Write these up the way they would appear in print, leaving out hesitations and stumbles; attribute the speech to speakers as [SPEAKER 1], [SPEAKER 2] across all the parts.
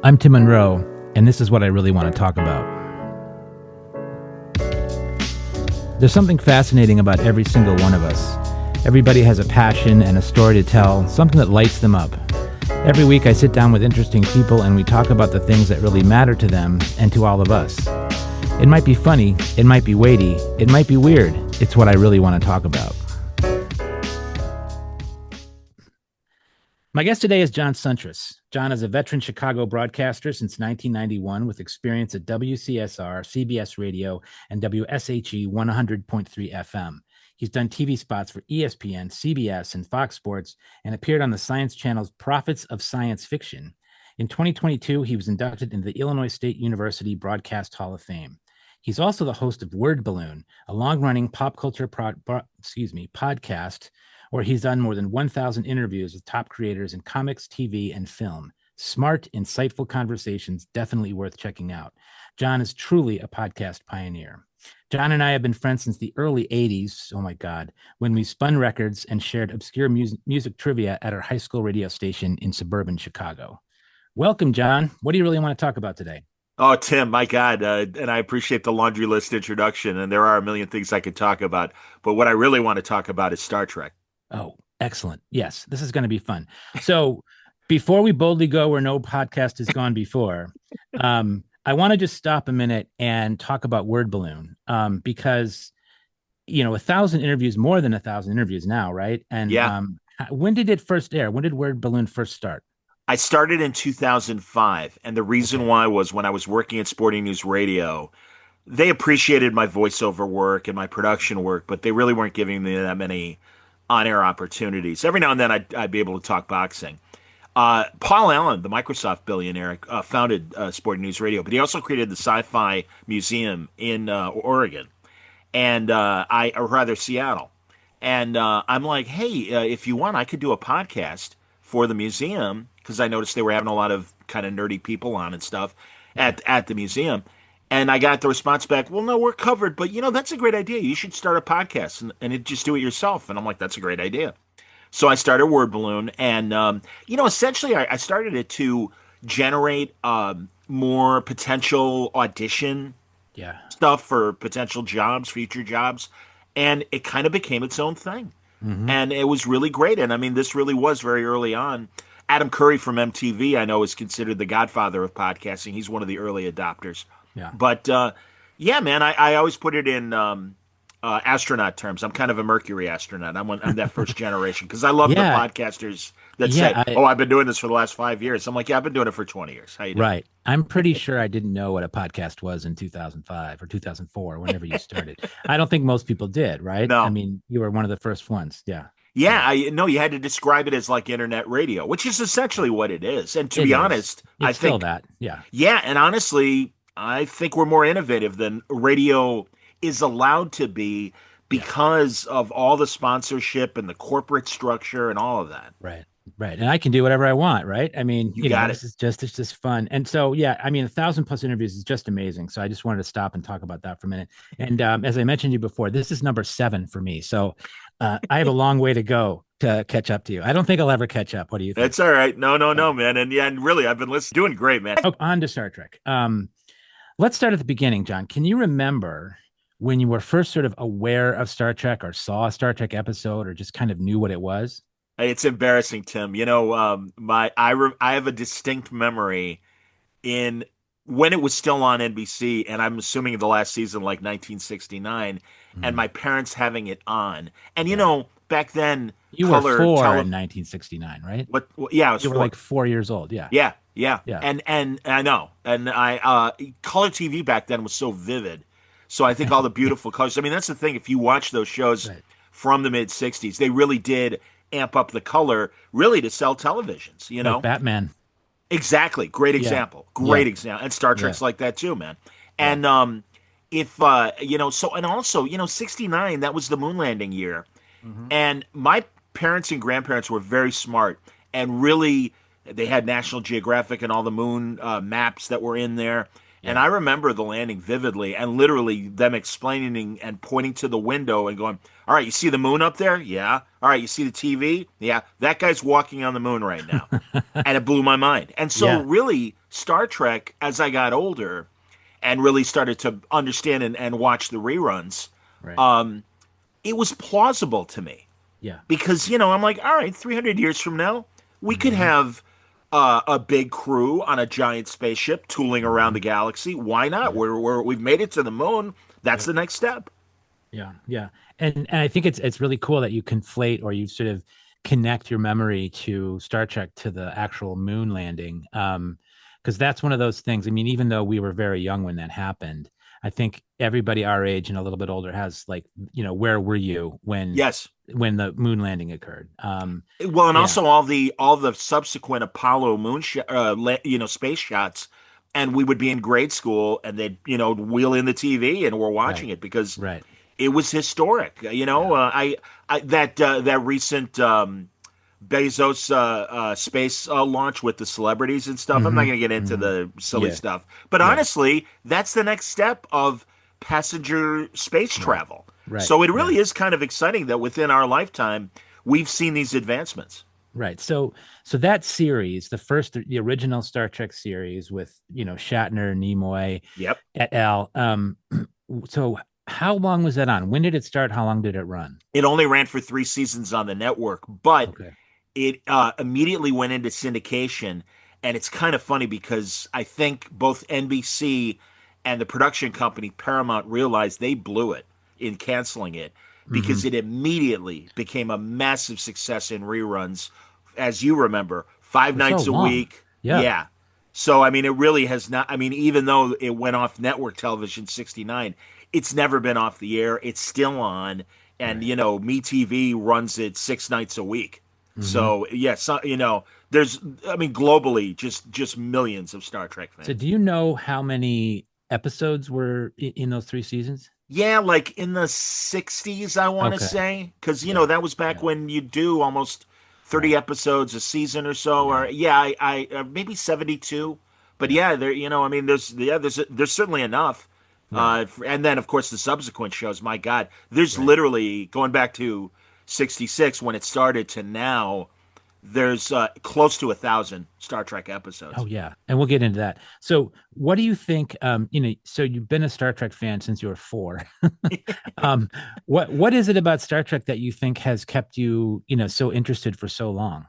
[SPEAKER 1] I'm Tim Monroe, and this is what I really want to talk about. There's something fascinating about every single one of us. Everybody has a passion and a story to tell, something that lights them up. Every week I sit down with interesting people and we talk about the things that really matter to them and to all of us. It might be funny, it might be weighty, it might be weird. It's what I really want to talk about. My guest today is John Siuntres. John is a veteran Chicago broadcaster since 1991 with experience at WCSR, CBS Radio, and WSHE 100.3 FM. He's done TV spots for ESPN, CBS, and Fox Sports, and appeared on the Science Channel's Prophets of Science Fiction. In 2022, he was inducted into the Illinois State University Broadcast Hall of Fame. He's also the host of Word Balloon, a long-running pop culture podcast where he's done more than 1,000 interviews with top creators in comics, TV, and film. Smart, insightful conversations, definitely worth checking out. John is truly a podcast pioneer. John and I have been friends since the early 80s, oh my God, when we spun records and shared obscure music trivia at our high school radio station in suburban Chicago. Welcome, John. What do you really want to talk about today?
[SPEAKER 2] Oh, Tim, my God. And I appreciate the laundry list introduction. And there are a million things I could talk about. But what I really want to talk about is Star Trek.
[SPEAKER 1] Oh, excellent. Yes, this is going to be fun. So before we boldly go where no podcast has gone before, I want to just stop a minute and talk about Word Balloon because, 1,000 interviews, more than 1,000 interviews now, right? And
[SPEAKER 2] yeah.
[SPEAKER 1] When did it first air? When did Word Balloon first start?
[SPEAKER 2] I started in 2005. And the reason why was when I was working at Sporting News Radio, they appreciated my voiceover work and my production work, but they really weren't giving me that many on-air opportunities. Every now and then I'd be able to talk boxing. Paul Allen, the Microsoft billionaire, founded Sporting News Radio, but he also created the Sci-Fi Museum in Oregon, or rather Seattle. And I'm like, hey, if you want, I could do a podcast for the museum because I noticed they were having a lot of kind of nerdy people on and stuff at the museum. And I got the response back, well, no, we're covered, but that's a great idea. You should start a podcast and just do it yourself. And I'm like, that's a great idea. So I started Word Balloon, and essentially I started it to generate more potential audition stuff for potential jobs, future jobs, and it kind of became its own thing. Mm-hmm. And it was really great. And I mean, this really was very early on. Adam Curry from MTV, I know, is considered the godfather of podcasting. He's one of the early adopters.
[SPEAKER 1] Yeah.
[SPEAKER 2] But man, I always put it in astronaut terms. I'm kind of a Mercury astronaut. I'm that first generation because I love the podcasters that say, "Oh, I've been doing this for the last 5 years." I'm like, "Yeah, I've been doing it for 20 years." How you doing?
[SPEAKER 1] Right. I'm pretty sure I didn't know what a podcast was in 2005 or 2004, whenever you started. I don't think most people did, right?
[SPEAKER 2] No.
[SPEAKER 1] I mean, you were one of the first ones. Yeah.
[SPEAKER 2] Yeah, I know you had to describe it as like internet radio, which is essentially what it is. And to be honest,
[SPEAKER 1] I think still that. Yeah.
[SPEAKER 2] Yeah, and honestly, I think we're more innovative than radio is allowed to be because of all the sponsorship and the corporate structure and all of that.
[SPEAKER 1] Right. Right. And I can do whatever I want, right? I mean,
[SPEAKER 2] you got
[SPEAKER 1] it's just fun. And so, 1,000+ interviews is just amazing. So I just wanted to stop and talk about that for a minute. And as I mentioned to you before, this is number 7 for me. So I have a long way to go to catch up to you. I don't think I'll ever catch up. What do you think?
[SPEAKER 2] That's all right. No, man. And really, I've been listening, doing great, man.
[SPEAKER 1] Oh, on to Star Trek. Let's start at the beginning, John. Can you remember when you were first sort of aware of Star Trek or saw a Star Trek episode or just kind of knew what it was?
[SPEAKER 2] It's embarrassing, Tim. I have a distinct memory in when it was still on NBC, and I'm assuming the last season, like 1969, and my parents having it on. And back then,
[SPEAKER 1] you were 4 in 1969, right?
[SPEAKER 2] What? Yeah, I was
[SPEAKER 1] you were
[SPEAKER 2] 4.
[SPEAKER 1] Like 4 years old. Yeah.
[SPEAKER 2] Yeah. And I know, and I color TV back then was so vivid. So I think all the beautiful colors. I mean, that's the thing. If you watch those shows from the mid 60s, they really did amp up the color, really to sell televisions.
[SPEAKER 1] Like Batman.
[SPEAKER 2] Exactly. Great example. Great example. And Star Trek's like that too, man. And and also, 69, that was the moon landing year. Mm-hmm. And my parents and grandparents were very smart and really they had National Geographic and all the moon maps that were in there. And
[SPEAKER 1] Yeah.
[SPEAKER 2] I remember the landing vividly and literally them explaining and pointing to the window and going, "All right, you see the moon up there? Yeah. All right, you see the TV? Yeah. That guy's walking on the moon right now." And it blew my mind. And so,
[SPEAKER 1] Yeah.
[SPEAKER 2] really, Star Trek, as I got older and really started to understand and watch the reruns,
[SPEAKER 1] Right.
[SPEAKER 2] um, it was plausible to me
[SPEAKER 1] Yeah.
[SPEAKER 2] because I'm like, all right, 300 years from now, we could
[SPEAKER 1] Hmm.
[SPEAKER 2] have a big crew on a giant spaceship tooling around
[SPEAKER 1] Hmm.
[SPEAKER 2] the galaxy. Why not?
[SPEAKER 1] Yeah.
[SPEAKER 2] We've made it to the moon. That's
[SPEAKER 1] Yep.
[SPEAKER 2] the next step.
[SPEAKER 1] Yeah. Yeah. And I think it's really cool that you conflate or you sort of connect your memory to Star Trek to the actual moon landing. Because that's one of those things. I mean, even though we were very young when that happened, I think everybody our age and a little bit older has like, where were you
[SPEAKER 2] Yes.
[SPEAKER 1] when the moon landing occurred?
[SPEAKER 2] Well, and
[SPEAKER 1] Yeah.
[SPEAKER 2] also all the subsequent Apollo space shots, and we would be in grade school, and they'd wheel in the TV, and we're watching
[SPEAKER 1] Right.
[SPEAKER 2] it because
[SPEAKER 1] Right.
[SPEAKER 2] it was historic.
[SPEAKER 1] Yeah.
[SPEAKER 2] I that recent Bezos space launch with the celebrities and stuff. I'm not
[SPEAKER 1] Hmm.
[SPEAKER 2] going to get into
[SPEAKER 1] Hmm.
[SPEAKER 2] the silly
[SPEAKER 1] Yeah.
[SPEAKER 2] stuff, but
[SPEAKER 1] Yeah.
[SPEAKER 2] honestly, that's the next step of passenger space
[SPEAKER 1] Right.
[SPEAKER 2] travel.
[SPEAKER 1] Right.
[SPEAKER 2] So it
[SPEAKER 1] Yeah.
[SPEAKER 2] really is kind of exciting that within our lifetime, we've seen these advancements.
[SPEAKER 1] Right. So that series, the original Star Trek series with, Shatner, Nimoy,
[SPEAKER 2] Yep.
[SPEAKER 1] et al. So how long was that on? When did it start? How long did it run?
[SPEAKER 2] It only ran for 3 seasons on the network, but
[SPEAKER 1] Okay.
[SPEAKER 2] it immediately went into syndication. And it's kind of funny because I think both NBC and the production company Paramount realized they blew it in canceling it
[SPEAKER 1] Hmm.
[SPEAKER 2] because it immediately became a massive success in reruns. As you remember, five
[SPEAKER 1] For so
[SPEAKER 2] nights a
[SPEAKER 1] long.
[SPEAKER 2] week.
[SPEAKER 1] Yeah.
[SPEAKER 2] Yeah. So, I mean, it really has not. I mean, even though it went off network television 69, it's never been off the air. It's still on. And,
[SPEAKER 1] Right.
[SPEAKER 2] MeTV runs it 6 nights a week.
[SPEAKER 1] Hmm.
[SPEAKER 2] So yes, there's I mean globally just millions of Star Trek
[SPEAKER 1] So
[SPEAKER 2] fans.
[SPEAKER 1] do you know how many episodes were in those 3 seasons?
[SPEAKER 2] Yeah, like in the 60s, I want to
[SPEAKER 1] Okay.
[SPEAKER 2] say, because
[SPEAKER 1] Yeah.
[SPEAKER 2] that was back
[SPEAKER 1] Yeah.
[SPEAKER 2] when you do almost 30
[SPEAKER 1] Right.
[SPEAKER 2] episodes a season or so, or
[SPEAKER 1] Yeah.
[SPEAKER 2] yeah, I maybe 72. But
[SPEAKER 1] Yeah.
[SPEAKER 2] yeah, I mean, there's certainly enough.
[SPEAKER 1] Right.
[SPEAKER 2] And then of course the subsequent shows. My God, there's
[SPEAKER 1] Right.
[SPEAKER 2] literally going back to 66 when it started to now. There's close to 1,000 Star Trek
[SPEAKER 1] Oh
[SPEAKER 2] episodes.
[SPEAKER 1] yeah, and we'll get into that. So, what do you think? So you've been a Star Trek fan since you were four. um, what is it about Star Trek that you think has kept you, so interested for so long?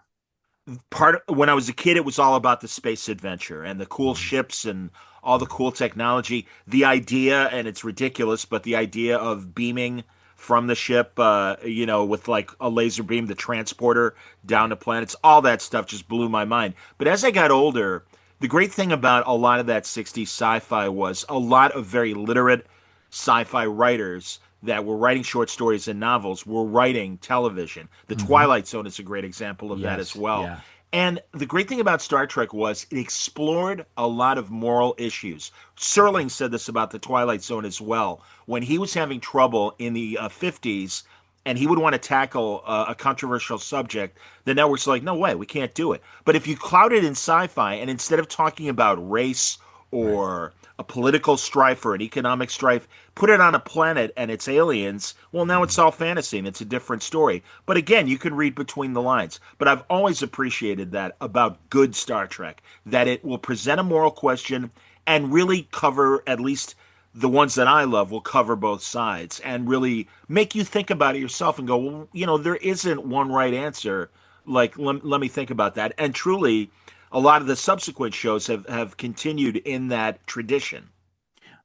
[SPEAKER 2] When I was a kid, it was all about the space adventure and the cool
[SPEAKER 1] Mhm.
[SPEAKER 2] ships and all the cool technology. The idea, and it's ridiculous, but the idea of beaming from the ship, with like a laser beam, the transporter down
[SPEAKER 1] Right.
[SPEAKER 2] to planets, all that stuff just blew my mind. But as I got older, the great thing about a lot of that 60s sci-fi was a lot of very literate sci-fi writers that were writing short stories and novels were writing television. The
[SPEAKER 1] Hmm.
[SPEAKER 2] Twilight Zone is a great example of that as
[SPEAKER 1] Yes.
[SPEAKER 2] well.
[SPEAKER 1] Yeah.
[SPEAKER 2] And the great thing about Star Trek was it explored a lot of moral issues. Serling said this about the Twilight Zone as well. When he was having trouble in the 50s and he would want to tackle a controversial subject, the network's like, no way, we can't do it. But if you cloud it in sci fi and instead of talking about race
[SPEAKER 1] Right.
[SPEAKER 2] or a political strife or an economic strife, put it on a planet and it's aliens, well, now it's
[SPEAKER 1] Hmm.
[SPEAKER 2] all fantasy and it's a different story. But again, you can read between the lines. But I've always appreciated that about good Star Trek, that it will present a moral question and really cover at least the ones that I love will cover both sides and really make you think about it yourself and go, well, there isn't one right answer. Like, let me think about that. And truly, a lot of the subsequent shows have continued in that tradition.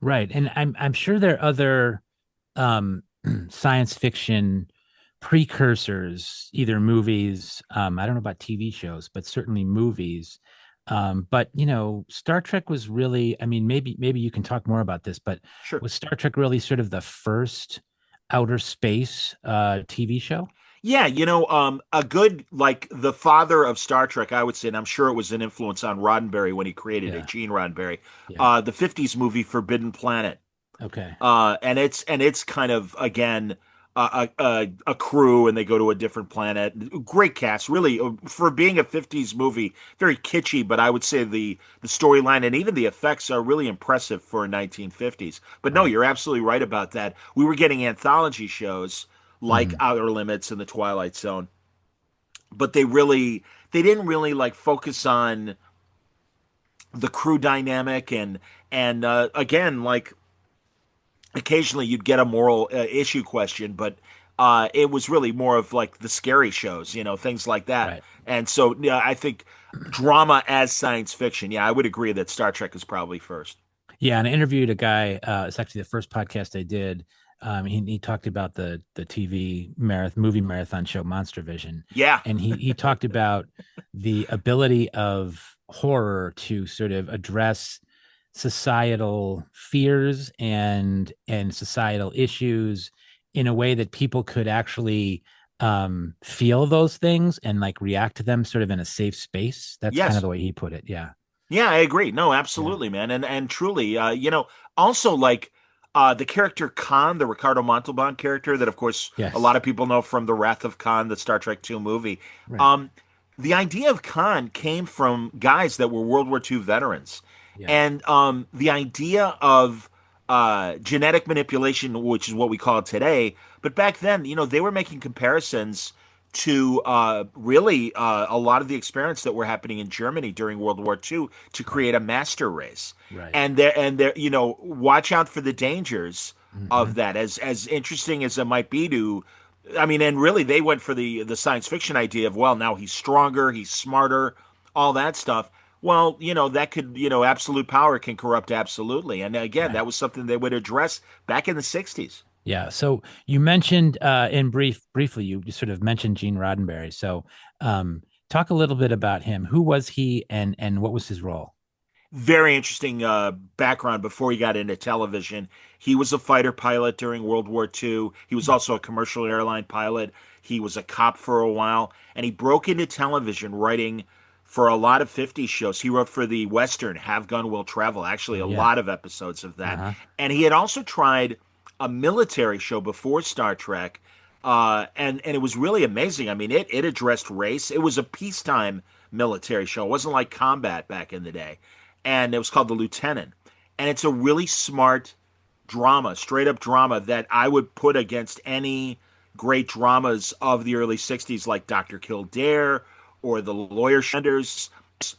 [SPEAKER 1] Right. And I'm sure there are other um science fiction precursors, either movies, I don't know about TV shows, but certainly movies. But Star Trek was really, I mean, maybe you can talk more about this, but
[SPEAKER 2] Sure.
[SPEAKER 1] was Star Trek really sort of the first outer space TV show?
[SPEAKER 2] Yeah, a good like the father of Star Trek, I would say, and I'm sure it was an influence on Roddenberry when he created it,
[SPEAKER 1] Yeah,
[SPEAKER 2] Gene Roddenberry.
[SPEAKER 1] yeah.
[SPEAKER 2] The '50s movie Forbidden Planet,
[SPEAKER 1] Okay.
[SPEAKER 2] and it's kind of again. a crew and they go to a different planet. Great cast, really, for being a '50s movie. Very kitschy, but I would say the storyline and even the effects are really impressive for 1950s. But no,
[SPEAKER 1] Right.
[SPEAKER 2] you're absolutely right about that. We were getting anthology shows like
[SPEAKER 1] Mhm.
[SPEAKER 2] Outer Limits and The Twilight Zone, but they didn't really like focus on the crew dynamic and again, like occasionally you'd get a moral issue question, but it was really more of like the scary shows, things like that.
[SPEAKER 1] Right.
[SPEAKER 2] And so yeah, I think drama as science fiction. Yeah, I would agree that Star Trek is probably first.
[SPEAKER 1] Yeah, and I interviewed a guy. It's actually the first podcast I did. He talked about the TV movie marathon show Monster Vision,
[SPEAKER 2] Yeah.
[SPEAKER 1] and he talked about the ability of horror to sort of address societal fears and societal issues in a way that people could actually feel those things and like react to them sort of in a safe space. That's kind of
[SPEAKER 2] Yes.
[SPEAKER 1] the way he put it. Yeah.
[SPEAKER 2] Yeah, I agree. No,
[SPEAKER 1] Yeah.
[SPEAKER 2] absolutely, man. And truly, also like the character Khan, the Ricardo Montalban character that of course a lot
[SPEAKER 1] Yes.
[SPEAKER 2] of people know from The Wrath of Khan, the Star Trek II movie.
[SPEAKER 1] Right.
[SPEAKER 2] Um the idea of Khan came from guys that were World War II veterans.
[SPEAKER 1] Yeah.
[SPEAKER 2] And the idea of genetic manipulation, which is what we call it today, but back then, they were making comparisons to really a lot of the experiments that were happening in Germany during World War II to
[SPEAKER 1] Right.
[SPEAKER 2] create a master race.
[SPEAKER 1] Right.
[SPEAKER 2] And there, watch out for the dangers of
[SPEAKER 1] Hmm.
[SPEAKER 2] that. As interesting as it might be to, I mean, and really they went for the science fiction idea of, well, now he's stronger, he's smarter, all that stuff. Well, that could, absolute power can corrupt absolutely. And again,
[SPEAKER 1] Right.
[SPEAKER 2] that was something they would address back in the 60s.
[SPEAKER 1] Yeah. So you mentioned in briefly, you sort of mentioned Gene Roddenberry. So talk a little bit about him. Who was he and what was his role?
[SPEAKER 2] Very interesting background before he got into television. He was a fighter pilot during World War II. He was
[SPEAKER 1] Hmm.
[SPEAKER 2] also a commercial airline pilot. He was a cop for a while, and he broke into television writing for a lot of '50s shows. He wrote for the Western Have Gun Will Travel, actually,
[SPEAKER 1] Oh
[SPEAKER 2] a
[SPEAKER 1] yeah.
[SPEAKER 2] lot of episodes of that.
[SPEAKER 1] Uh-huh.
[SPEAKER 2] And he had also tried a military show before Star Trek, and it was really amazing. I mean, it addressed race. It was a peacetime military show. It wasn't like combat back in the day, and it was called The Lieutenant. And it's a really smart drama, straight up drama that I would put against any great dramas of the early '60s, like Dr. Kildare or The Lawyer Shanders.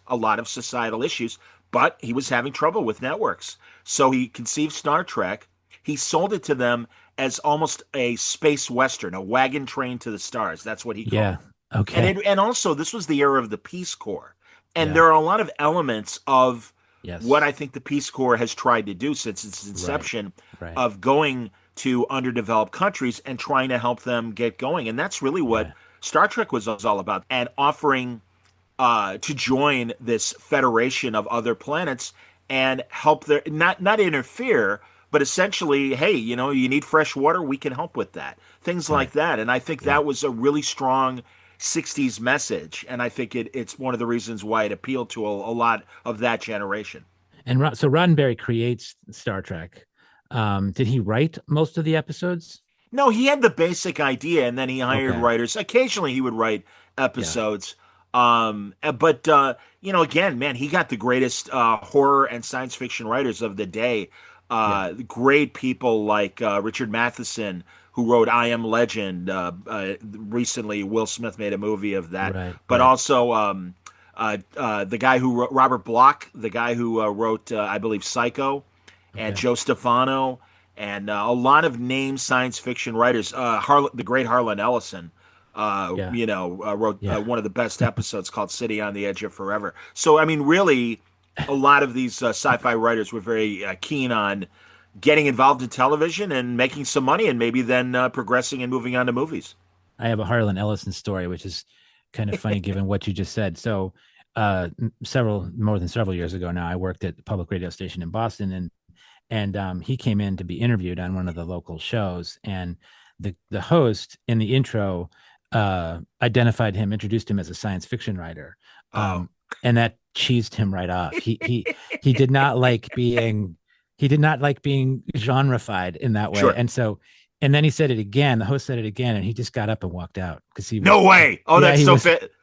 [SPEAKER 2] A lot of societal issues, but he was having trouble with networks. So he conceived Star Trek. He sold it to them as almost a space western, a wagon train to the stars. That's what he called
[SPEAKER 1] Yeah.
[SPEAKER 2] it.
[SPEAKER 1] Okay.
[SPEAKER 2] And also this was the era of the Peace Corps, and
[SPEAKER 1] Yeah.
[SPEAKER 2] there are a lot of elements of what
[SPEAKER 1] Yes.
[SPEAKER 2] I think the Peace Corps has tried to do since its
[SPEAKER 1] Right.
[SPEAKER 2] inception,
[SPEAKER 1] Right.
[SPEAKER 2] of going to underdeveloped countries and trying to help them get going. And that's really what
[SPEAKER 1] Yeah.
[SPEAKER 2] Star Trek was all about, and offering to join this federation of other planets and help their not interfere, but essentially, hey, you need fresh water, we can help with that. Things like
[SPEAKER 1] Right.
[SPEAKER 2] that. And I think
[SPEAKER 1] Yeah.
[SPEAKER 2] that was a really strong '60s message, and I think it's one of the reasons why it appealed to a lot of that generation.
[SPEAKER 1] And so Roddenberry creates Star Trek. Did he write most of the episodes?
[SPEAKER 2] No, he had the basic idea, and then he hired
[SPEAKER 1] Okay.
[SPEAKER 2] writers. Occasionally, he would write
[SPEAKER 1] Yeah.
[SPEAKER 2] episodes. But again, man, he got the greatest horror and science fiction writers of the day.
[SPEAKER 1] Yeah.
[SPEAKER 2] Great people like Richard Matheson, who wrote I Am Legend. Recently, Will Smith made a movie of that.
[SPEAKER 1] Right.
[SPEAKER 2] But
[SPEAKER 1] Right.
[SPEAKER 2] also the guy who wrote, Robert Bloch, the guy who wrote, I believe, Psycho, and
[SPEAKER 1] Okay.
[SPEAKER 2] Joe Stefano, and a lot of named science fiction writers. The great Harlan Ellison,
[SPEAKER 1] Yeah.
[SPEAKER 2] wrote
[SPEAKER 1] Yeah.
[SPEAKER 2] one of the best episodes called City on the Edge of Forever. So, I mean, really, a lot of these sci-fi writers were very keen on getting involved in television and making some money, and maybe then progressing and moving on to movies.
[SPEAKER 1] I have a Harlan Ellison story, which is kind of funny given what you just said. So, more than several years ago now, I worked at the public radio station in Boston, and he came in to be interviewed on one of the local shows, and the host in the intro identified him, introduced him as a science fiction writer,
[SPEAKER 2] Oh,
[SPEAKER 1] and that cheesed him right off. He did not like being genrefied in that way,
[SPEAKER 2] sure.
[SPEAKER 1] and so And then he said it again. The host said it again, and he just got up and walked out because he
[SPEAKER 2] No
[SPEAKER 1] was,
[SPEAKER 2] way. Oh,
[SPEAKER 1] yeah,
[SPEAKER 2] that's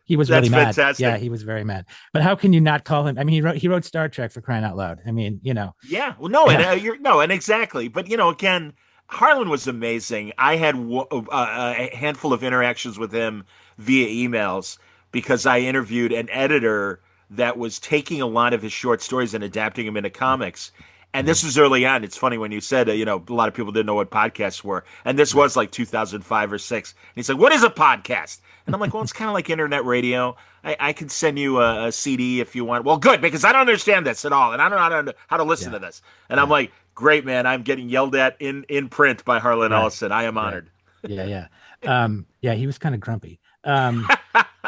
[SPEAKER 1] he was really
[SPEAKER 2] that's
[SPEAKER 1] mad. Yeah,
[SPEAKER 2] fantastic.
[SPEAKER 1] he was very mad. But how can you not call him? I mean, he wrote Star Trek for crying out loud. I mean,
[SPEAKER 2] Yeah, well, no, and
[SPEAKER 1] yeah,
[SPEAKER 2] you're no, and exactly. But again, Harlan was amazing. I had a handful of interactions with him via emails because I interviewed an editor that was taking a lot of his short stories and adapting them into comics. And this
[SPEAKER 1] Mhm.
[SPEAKER 2] was early on. It's funny when you said, a lot of people didn't know what podcasts were. And this
[SPEAKER 1] Right.
[SPEAKER 2] was like 2005 or six. And he's like, "What is a podcast?" And I'm like, "Well, it's kind of like internet radio. I can send you a CD if you want." "Well, good, because I don't understand this at all, and I don't know how to listen
[SPEAKER 1] Yeah,
[SPEAKER 2] to this." And I'm
[SPEAKER 1] yeah,
[SPEAKER 2] like, "Great, man! I'm getting yelled at in print by Harlan
[SPEAKER 1] right,
[SPEAKER 2] Ellison. I am
[SPEAKER 1] right.
[SPEAKER 2] honored."
[SPEAKER 1] Yeah, yeah. Yeah, he was kind of grumpy.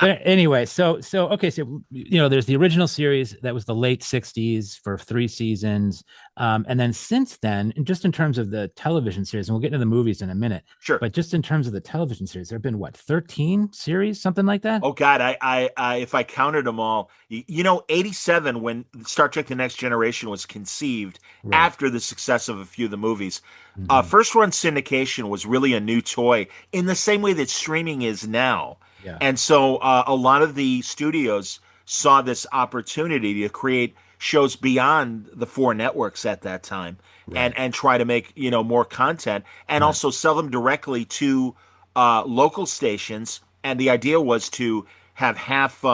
[SPEAKER 1] But anyway, so okay, so there's the original series that was the late 60s for 3 seasons. And then since then, and just in terms of the television series, and we'll get into the movies in a minute,
[SPEAKER 2] Sure.
[SPEAKER 1] but just in terms of the television series, there have been what, 13 series, something like that?
[SPEAKER 2] Oh God, if I counted them all, 87 when Star Trek: The Next Generation was conceived
[SPEAKER 1] Right.
[SPEAKER 2] after the success of a few of the movies.
[SPEAKER 1] Hmm.
[SPEAKER 2] First run syndication was really a new toy in the same way that streaming is now,
[SPEAKER 1] Yeah.
[SPEAKER 2] and so a lot of the studios saw this opportunity to create shows beyond the four networks at that time, and
[SPEAKER 1] Right.
[SPEAKER 2] try to make more content, and
[SPEAKER 1] Right.
[SPEAKER 2] also sell them directly to local stations. And the idea was to have half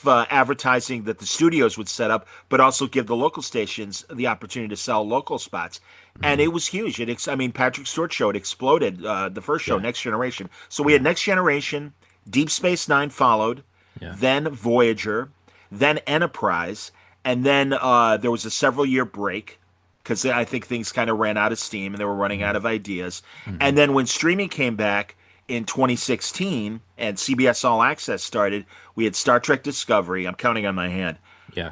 [SPEAKER 2] advertising that the studios would set up, but also give the local stations the opportunity to sell local spots. And
[SPEAKER 1] Hmm.
[SPEAKER 2] it was huge. I mean, Patrick Stewart show, it exploded. The first show,
[SPEAKER 1] Yeah.
[SPEAKER 2] Next Generation. So we had
[SPEAKER 1] Yeah.
[SPEAKER 2] Next Generation, Deep Space Nine followed,
[SPEAKER 1] Yeah.
[SPEAKER 2] then Voyager, then Enterprise, and then there was a several-year break because I think things kind of ran out of steam and they were running out
[SPEAKER 1] Hmm.
[SPEAKER 2] of ideas. And
[SPEAKER 1] Hmm.
[SPEAKER 2] then when streaming came back in 2016 and CBS All Access started, we had Star Trek Discovery. I'm counting on my hand.
[SPEAKER 1] Yeah.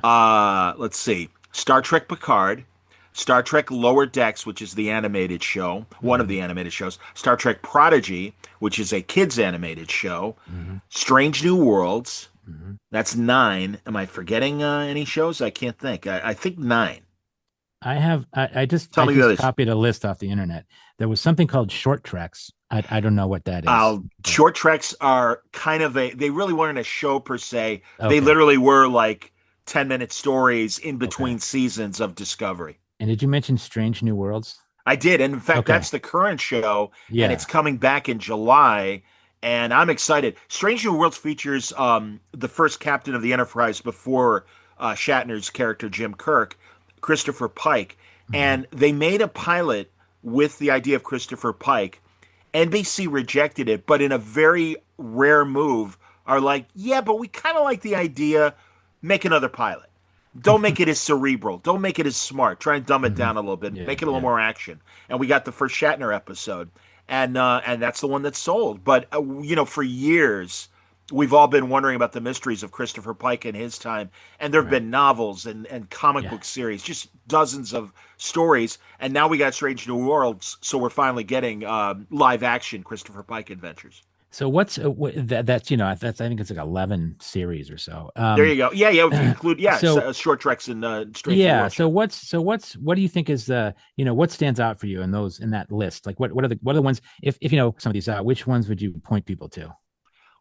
[SPEAKER 2] Let's see. Star Trek Picard, Star Trek Lower Decks, which is the animated show, one of
[SPEAKER 1] Hmm.
[SPEAKER 2] the animated shows, Star Trek Prodigy, which is a kids animated show,
[SPEAKER 1] Hmm.
[SPEAKER 2] Strange New Worlds.
[SPEAKER 1] Hmm.
[SPEAKER 2] That's nine. Am I forgetting any shows? I can't think. I think nine.
[SPEAKER 1] I just
[SPEAKER 2] Tell me the others.
[SPEAKER 1] copied a list off the internet. There was something called short treks. I don't know what that is, but
[SPEAKER 2] Short treks are kind of they really weren't a show per se. They
[SPEAKER 1] okay.
[SPEAKER 2] literally were like 10-minute stories in
[SPEAKER 1] Okay.
[SPEAKER 2] between seasons of Discovery.
[SPEAKER 1] And did you mention Strange New Worlds?
[SPEAKER 2] I did. And in fact,
[SPEAKER 1] Okay.
[SPEAKER 2] that's the current show, and it's
[SPEAKER 1] Yeah.
[SPEAKER 2] coming back in July. And I'm excited. Strange New Worlds features the first captain of the Enterprise before Shatner's character, Jim Kirk, Christopher Pike.
[SPEAKER 1] Hmm.
[SPEAKER 2] And they made a pilot with the idea of Christopher Pike. NBC rejected it, but in a very rare move, are like, yeah, but we kind of like the idea. Make another pilot. Don't make it as cerebral. Don't make it as smart. Try and dumb it
[SPEAKER 1] Hmm.
[SPEAKER 2] down a little bit.
[SPEAKER 1] Yeah.
[SPEAKER 2] Make it a little
[SPEAKER 1] Yeah.
[SPEAKER 2] more action. And we got the first Shatner episode, and that's the one that sold. But for years, we've all been wondering about the mysteries of Christopher Pike in his time, and there have
[SPEAKER 1] Right.
[SPEAKER 2] been novels and comic
[SPEAKER 1] Yeah.
[SPEAKER 2] book series, just dozens of stories. And now we got Strange New Worlds, so we're finally getting live action Christopher Pike adventures.
[SPEAKER 1] So what's that's that's I think it's like 11 series or so.
[SPEAKER 2] There you go. Yeah, yeah. If you include, yeah,
[SPEAKER 1] So
[SPEAKER 2] short treks and Strange New
[SPEAKER 1] yeah,
[SPEAKER 2] World.
[SPEAKER 1] so
[SPEAKER 2] Sure.
[SPEAKER 1] what do you think is the what stands out for you in that list? Like what are the ones, if you know some of these out, which ones would you point people to?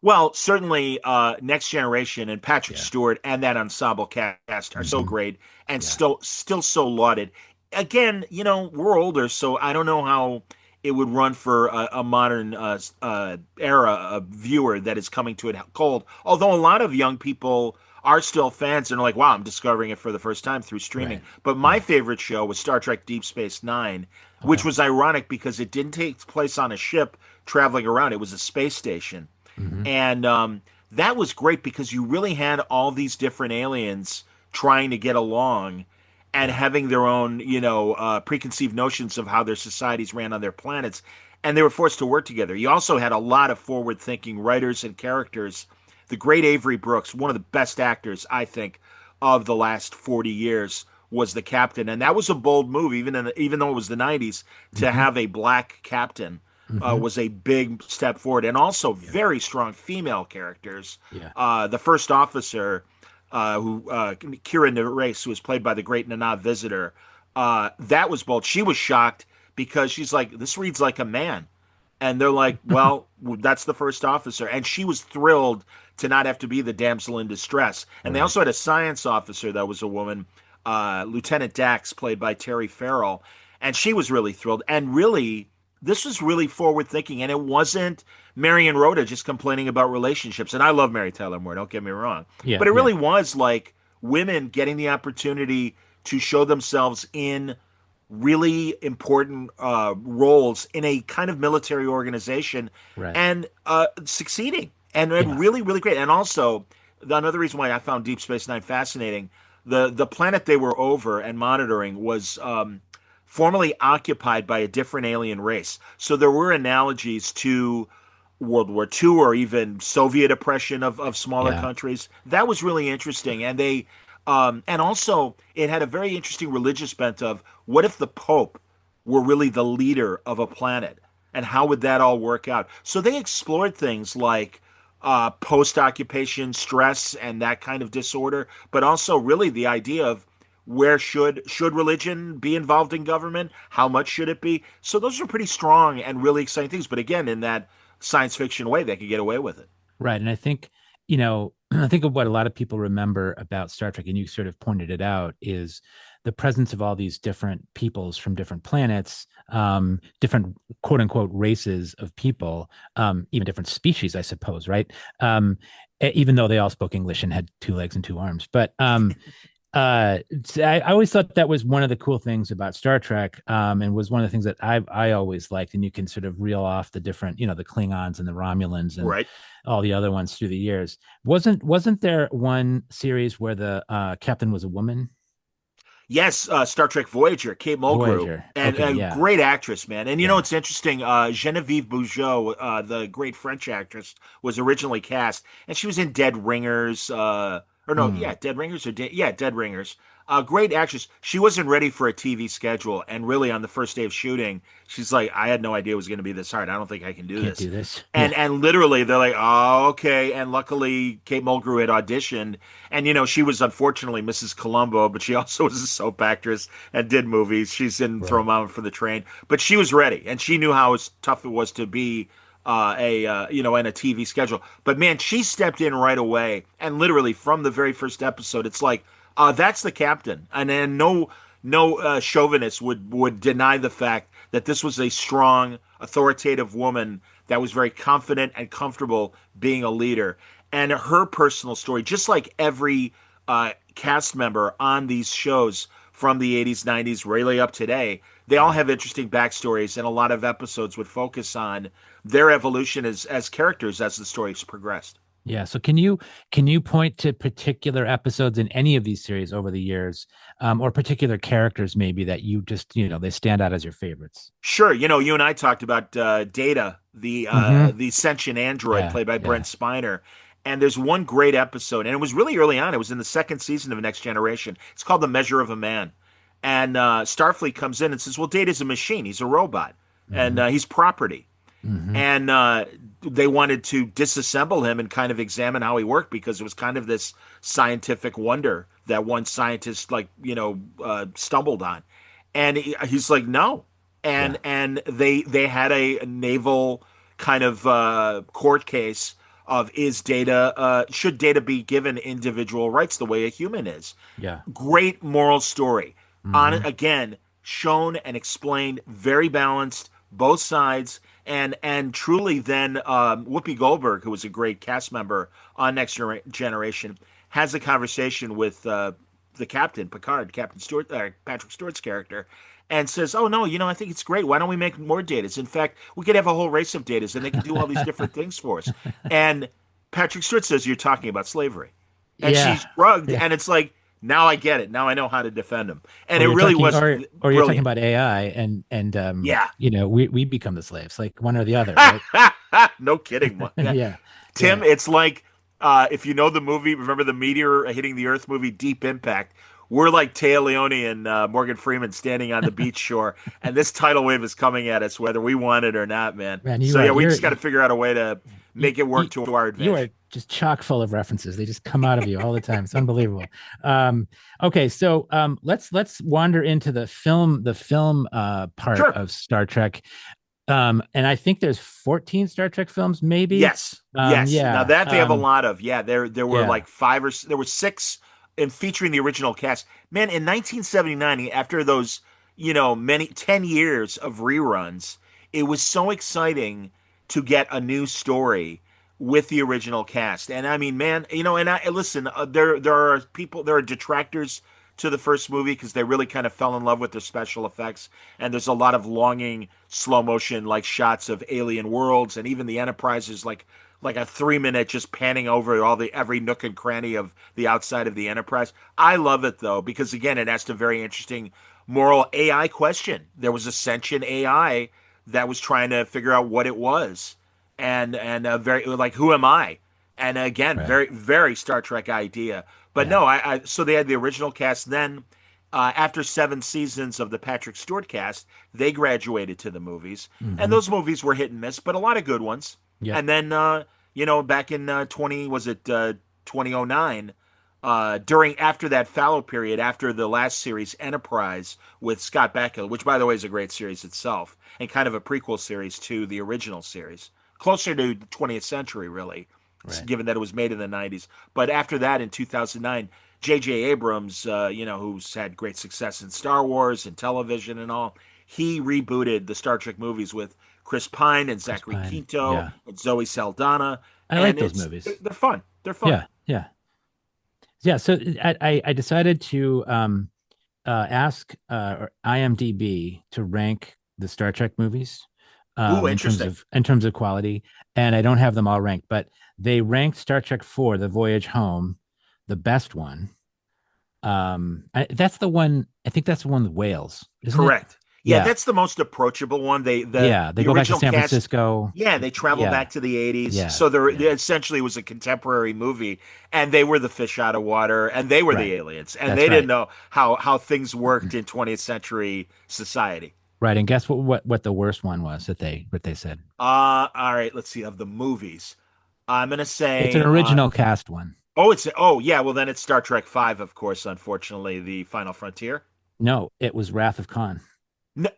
[SPEAKER 2] Well, certainly, Next Generation and Patrick
[SPEAKER 1] Yeah.
[SPEAKER 2] Stewart and that ensemble cast are so
[SPEAKER 1] Hmm.
[SPEAKER 2] great and
[SPEAKER 1] Yeah.
[SPEAKER 2] still so lauded. Again, we're older, so I don't know how it would run for a modern era of viewer that is coming to it cold. Although a lot of young people are still fans and are like, "Wow, I'm discovering it for the first time through streaming."
[SPEAKER 1] Right.
[SPEAKER 2] But my
[SPEAKER 1] Right.
[SPEAKER 2] favorite show was Star Trek Deep Space Nine, which
[SPEAKER 1] Okay.
[SPEAKER 2] was ironic because it didn't take place on a ship traveling around; it was a space station.
[SPEAKER 1] Hmm.
[SPEAKER 2] And that was great because you really had all these different aliens trying to get along and
[SPEAKER 1] Yeah.
[SPEAKER 2] having their own, preconceived notions of how their societies ran on their planets. And they were forced to work together. You also had a lot of forward thinking writers and characters. The great Avery Brooks, one of the best actors, I think, of the last 40 years, was the captain. And that was a bold move, even though it was the 90s, to
[SPEAKER 1] Hmm.
[SPEAKER 2] have a black captain
[SPEAKER 1] Hmm.
[SPEAKER 2] was a big step forward, and also
[SPEAKER 1] Yeah.
[SPEAKER 2] very strong female characters.
[SPEAKER 1] Yeah.
[SPEAKER 2] The first officer, who Kira Nerys, who was played by the great Nana Visitor, that was bold. She was shocked because she's like, this reads like a man. And they're like, well, that's the first officer. And she was thrilled to not have to be the damsel in distress. And they
[SPEAKER 1] Right.
[SPEAKER 2] also had a science officer that was a woman, Lieutenant Dax, played by Terry Farrell. And she was really thrilled. And really, this was really forward thinking. And it wasn't Mary and Rhoda just complaining about relationships. And I love Mary Tyler Moore, don't get me wrong.
[SPEAKER 1] Yeah.
[SPEAKER 2] But it
[SPEAKER 1] Yeah.
[SPEAKER 2] really was like women getting the opportunity to show themselves in really important roles in a kind of military organization
[SPEAKER 1] Right.
[SPEAKER 2] and succeeding and
[SPEAKER 1] Yeah.
[SPEAKER 2] really really great. And also another reason why I found Deep Space Nine fascinating, the planet they were over and monitoring was formerly occupied by a different alien race, so there were analogies to World War II or even Soviet oppression of smaller
[SPEAKER 1] Yeah.
[SPEAKER 2] countries. That was really interesting. And they and also it had a very interesting religious bent of what if the Pope were really the leader of a planet, and how would that all work out? So they explored things like post-occupation stress and that kind of disorder, but also really the idea of where should religion be involved in government? How much should it be? So those are pretty strong and really exciting things. But again, in that science fiction way, they could get away with it.
[SPEAKER 1] Right. And I think, you know, I think of what a lot of people remember about Star Trek, and you sort of pointed it out, is the presence of all these different peoples from different planets, different quote unquote races of people, even different species, I suppose, right? Even though they all spoke English and had two legs and two arms. But I always thought that was one of the cool things about Star Trek, and was one of the things that I always liked. And you can sort of reel off the different, you know, the Klingons and the Romulans and
[SPEAKER 2] Right.
[SPEAKER 1] all the other ones through the years. Wasn't there one series where the captain was a woman?
[SPEAKER 2] Yes, Star Trek Voyager, Kate Mulgrew,
[SPEAKER 1] Voyager.
[SPEAKER 2] and
[SPEAKER 1] Okay,
[SPEAKER 2] a
[SPEAKER 1] yeah,
[SPEAKER 2] great actress, man. And you know
[SPEAKER 1] yeah.
[SPEAKER 2] it's interesting. Genevieve Bujold, the great French actress, was originally cast, and she was in Dead Ringers. Or no,
[SPEAKER 1] Mm,
[SPEAKER 2] yeah, Dead Ringers or yeah, Dead Ringers. Great actress. She wasn't ready for a TV schedule, and really on the first day of shooting, she's like, "I had no idea it was going to be this hard. I don't think I can do
[SPEAKER 1] can't
[SPEAKER 2] this."
[SPEAKER 1] do this. Yeah,
[SPEAKER 2] And literally, they're like, "Oh, okay." And luckily, Kate Mulgrew had auditioned, and you know, she was unfortunately Mrs. Columbo, but she also was a soap actress and did movies. She's in Throw
[SPEAKER 1] right.
[SPEAKER 2] 'em Out for the Train, but she was ready, and she knew how tough it was to be a you know, in a TV schedule. But man, she stepped in right away, and literally from the very first episode, it's like, that's the captain, and then no chauvinist would deny the fact that this was a strong, authoritative woman that was very confident and comfortable being a leader. And her personal story, just like every cast member on these shows from the 80s, 90s, really up today, they all
[SPEAKER 1] Right.
[SPEAKER 2] have interesting backstories, and a lot of episodes would focus on their evolution as characters as the stories progressed.
[SPEAKER 1] Yeah. So can you point to particular episodes in any of these series over the years, or particular characters maybe that you just, you know, they stand out as your favorites?
[SPEAKER 2] Sure, you know, you and I talked about Data,
[SPEAKER 1] Mm-hmm.
[SPEAKER 2] the sentient android
[SPEAKER 1] Yeah.
[SPEAKER 2] played by Brent
[SPEAKER 1] Yeah.
[SPEAKER 2] Spiner, and there's one great episode, and it was really early on. It was in the second season of Next Generation. It's called The Measure of a Man, and Starfleet comes in and says, "Well, Data's a machine. He's a robot, and
[SPEAKER 1] Mm-hmm.
[SPEAKER 2] he's property."
[SPEAKER 1] Mm-hmm.
[SPEAKER 2] And they wanted to disassemble him and kind of examine how he worked, because it was kind of this scientific wonder that one scientist, like, you know, stumbled on. And he's like, no.
[SPEAKER 1] Yeah.
[SPEAKER 2] And they had a naval kind of court case of, is Data should Data be given individual rights the way a human is?
[SPEAKER 1] Yeah.
[SPEAKER 2] Great moral story. On
[SPEAKER 1] Mm-hmm.
[SPEAKER 2] it again, shown and explained, very balanced, both sides, and truly. Then Whoopi Goldberg, who was a great cast member on Generation, has a conversation with the captain, Picard, Captain Stewart, Patrick Stewart's character, and says, "Oh no, you know, I think it's great. Why don't we make more Datas? In fact, we could have a whole race of Datas, and they can do all these different things for us." And Patrick Stewart says, "You're talking about slavery," and she
[SPEAKER 1] Yeah.
[SPEAKER 2] shrugged,
[SPEAKER 1] Yeah.
[SPEAKER 2] and it's like, now I get it. Now I know how to defend him, and
[SPEAKER 1] Or
[SPEAKER 2] it
[SPEAKER 1] you're
[SPEAKER 2] really
[SPEAKER 1] talking
[SPEAKER 2] was
[SPEAKER 1] or you're talking
[SPEAKER 2] brilliant.
[SPEAKER 1] about AI and
[SPEAKER 2] Yeah,
[SPEAKER 1] you know, we become the slaves, like one or the other, right?
[SPEAKER 2] no kidding.
[SPEAKER 1] Yeah.
[SPEAKER 2] Tim,
[SPEAKER 1] Yeah.
[SPEAKER 2] it's like if you know the movie, remember the meteor hitting the Earth movie, Deep Impact? We're like Taya Leone and Morgan Freeman standing on the beach shore, and this tidal wave is coming at us, whether we want it or not, man.
[SPEAKER 1] Man,
[SPEAKER 2] So
[SPEAKER 1] you are
[SPEAKER 2] yeah, we
[SPEAKER 1] you're
[SPEAKER 2] just got to figure out a way to
[SPEAKER 1] you,
[SPEAKER 2] make it
[SPEAKER 1] you,
[SPEAKER 2] work to our
[SPEAKER 1] you are
[SPEAKER 2] advantage.
[SPEAKER 1] just chock full of references. They just come out of you all the time. It's unbelievable. Um, okay, so let's wander into the film part
[SPEAKER 2] Sure.
[SPEAKER 1] of Star Trek. And I think there's 14 Star Trek films, maybe.
[SPEAKER 2] Yes, yes. Now
[SPEAKER 1] Yeah,
[SPEAKER 2] that they have a lot of, yeah, there were
[SPEAKER 1] yeah,
[SPEAKER 2] like there were six, and featuring the original cast. Man, in 1979, after those, many 10 years of reruns, it was so exciting to get a new story with the original cast. And I mean, man, and I listen. There are detractors to the first movie because they really kind of fell in love with their special effects, and there's a lot of longing slow motion like shots of alien worlds, and even the Enterprise is like a 3 minute just panning over every nook and cranny of the outside of the Enterprise. I love it though because again it asked a very interesting moral AI question. There was a sentient AI that was trying to figure out what it was, and very like who am I? And again,
[SPEAKER 1] right,
[SPEAKER 2] very very Star Trek idea. But
[SPEAKER 1] yeah.
[SPEAKER 2] no, I so they had the original cast. Then after 7 seasons of the Patrick Stewart cast, they graduated to the movies, and
[SPEAKER 1] Hmm.
[SPEAKER 2] those movies were hit and miss, but a lot of good ones.
[SPEAKER 1] Yep.
[SPEAKER 2] And then back in 20 was it 2009, during after that fallow period, after the last series Enterprise with Scott Bakula, which by the way is a great series itself and kind of a prequel series to the original series, closer to the 20th century really,
[SPEAKER 1] Right.
[SPEAKER 2] given that it was made in the 90s. But after that, in 2009, J.J. Abrams, who's had great success in Star Wars and television and all, he rebooted the Star Trek movies with Chris Pine and
[SPEAKER 1] Chris
[SPEAKER 2] Zachary
[SPEAKER 1] Pine.
[SPEAKER 2] Quinto
[SPEAKER 1] Yeah.
[SPEAKER 2] and Zoe Saldana,
[SPEAKER 1] I like
[SPEAKER 2] and
[SPEAKER 1] those
[SPEAKER 2] it's
[SPEAKER 1] movies.
[SPEAKER 2] they're fun. They're fun.
[SPEAKER 1] Yeah. Yeah. Yeah. So I decided to ask IMDb to rank the Star Trek movies
[SPEAKER 2] Ooh,
[SPEAKER 1] in terms
[SPEAKER 2] interesting.
[SPEAKER 1] of quality, and I don't have them all ranked, but they ranked Star Trek 4, The Voyage Home, the best one. That's the one. I think that's the one with Wales, isn't it?
[SPEAKER 2] Correct. Yeah,
[SPEAKER 1] Yeah.
[SPEAKER 2] that's the most approachable one. They the
[SPEAKER 1] Yeah. They
[SPEAKER 2] the
[SPEAKER 1] go back to
[SPEAKER 2] original
[SPEAKER 1] San
[SPEAKER 2] cast,
[SPEAKER 1] Francisco.
[SPEAKER 2] yeah, they travel
[SPEAKER 1] Yeah.
[SPEAKER 2] back to the 80s.
[SPEAKER 1] Yeah.
[SPEAKER 2] So they
[SPEAKER 1] Yeah.
[SPEAKER 2] essentially was a contemporary movie, and they were the fish out of water, and they were the
[SPEAKER 1] Right.
[SPEAKER 2] aliens, and
[SPEAKER 1] That's
[SPEAKER 2] they didn't
[SPEAKER 1] right.
[SPEAKER 2] know how things worked in 20th century society.
[SPEAKER 1] Right. And guess what the worst one was that they said.
[SPEAKER 2] All right, let's see of the movies. I'm gonna
[SPEAKER 1] It's an
[SPEAKER 2] say
[SPEAKER 1] original cast one.
[SPEAKER 2] yeah, well then it's Star Trek 5, of course, unfortunately, the Final Frontier.
[SPEAKER 1] No, it was Wrath of Khan.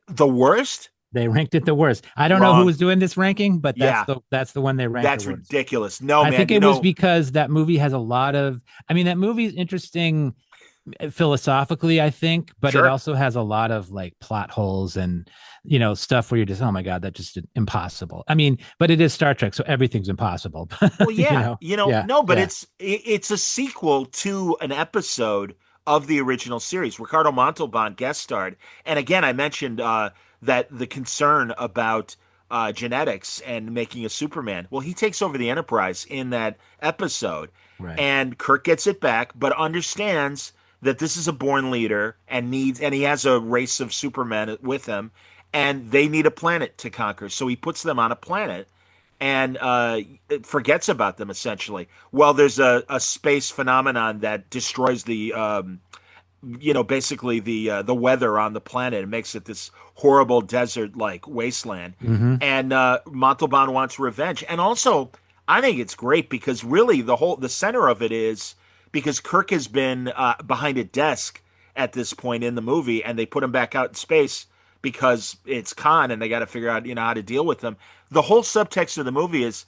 [SPEAKER 2] The worst?
[SPEAKER 1] They ranked it the worst. I don't know who
[SPEAKER 2] Wrong.
[SPEAKER 1] was doing this ranking, but that's
[SPEAKER 2] Yeah,
[SPEAKER 1] the one they ranked the
[SPEAKER 2] that's
[SPEAKER 1] worst.
[SPEAKER 2] ridiculous. No,
[SPEAKER 1] I
[SPEAKER 2] man,
[SPEAKER 1] think it was because that movie has a lot of. I mean, that movie is interesting philosophically, I think, but it
[SPEAKER 2] sure.
[SPEAKER 1] also has a lot of like plot holes and stuff where you're just, oh my god, that's just impossible. I mean, but it is Star Trek, so everything's impossible.
[SPEAKER 2] Well,
[SPEAKER 1] you
[SPEAKER 2] yeah,
[SPEAKER 1] know, yeah,
[SPEAKER 2] no, but
[SPEAKER 1] yeah,
[SPEAKER 2] it's a sequel to an episode of the original series. Ricardo Montalban guest starred, and again, I mentioned that the concern about genetics and making a Superman. Well, he takes over the Enterprise in that episode,
[SPEAKER 1] right.
[SPEAKER 2] and Kirk gets it back, but understands that this is a born leader and he has a race of Supermen with him, and they need a planet to conquer. So he puts them on a planet and forgets about them essentially. Well, there's a space phenomenon that destroys basically the weather on the planet and makes it this horrible desert like wasteland.
[SPEAKER 1] Mm-hmm.
[SPEAKER 2] And Montalban wants revenge, and also I think it's great because really the center of it is because Kirk has been behind a desk at this point in the movie, and they put him back out in space because it's Khan, and they got to figure out how to deal with him. The whole subtext of the movie is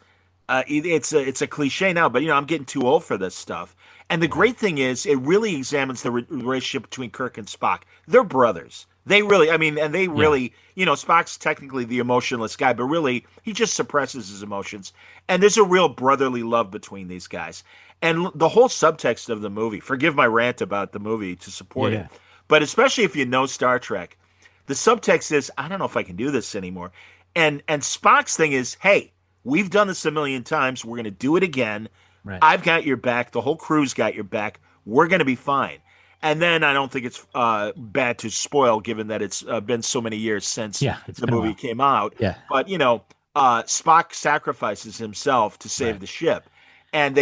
[SPEAKER 2] it's a cliche now, but I'm getting too old for this stuff. And the
[SPEAKER 1] Right.
[SPEAKER 2] great thing is, it really examines the relationship between Kirk and Spock. They're brothers. They really, I mean, and they
[SPEAKER 1] Yeah.
[SPEAKER 2] really, Spock's technically the emotionless guy, but really, he just suppresses his emotions. And there's a real brotherly love between these guys. And the whole subtext of the movie, forgive my rant about the movie to
[SPEAKER 1] Yeah.
[SPEAKER 2] support it,
[SPEAKER 1] Yeah.
[SPEAKER 2] but especially if you know Star Trek, the subtext is, I don't know if I can do this anymore. And Spock's thing is, hey, we've done this a million times. We're going to do it again.
[SPEAKER 1] Right.
[SPEAKER 2] I've got your back. The whole crew's got your back. We're going to be fine. And then I don't think it's bad to spoil, given that it's been so many years since
[SPEAKER 1] Yeah. It's
[SPEAKER 2] the
[SPEAKER 1] been a
[SPEAKER 2] movie
[SPEAKER 1] while.
[SPEAKER 2] came out.
[SPEAKER 1] Yeah.
[SPEAKER 2] But Spock sacrifices himself to save
[SPEAKER 1] Right.
[SPEAKER 2] the ship, and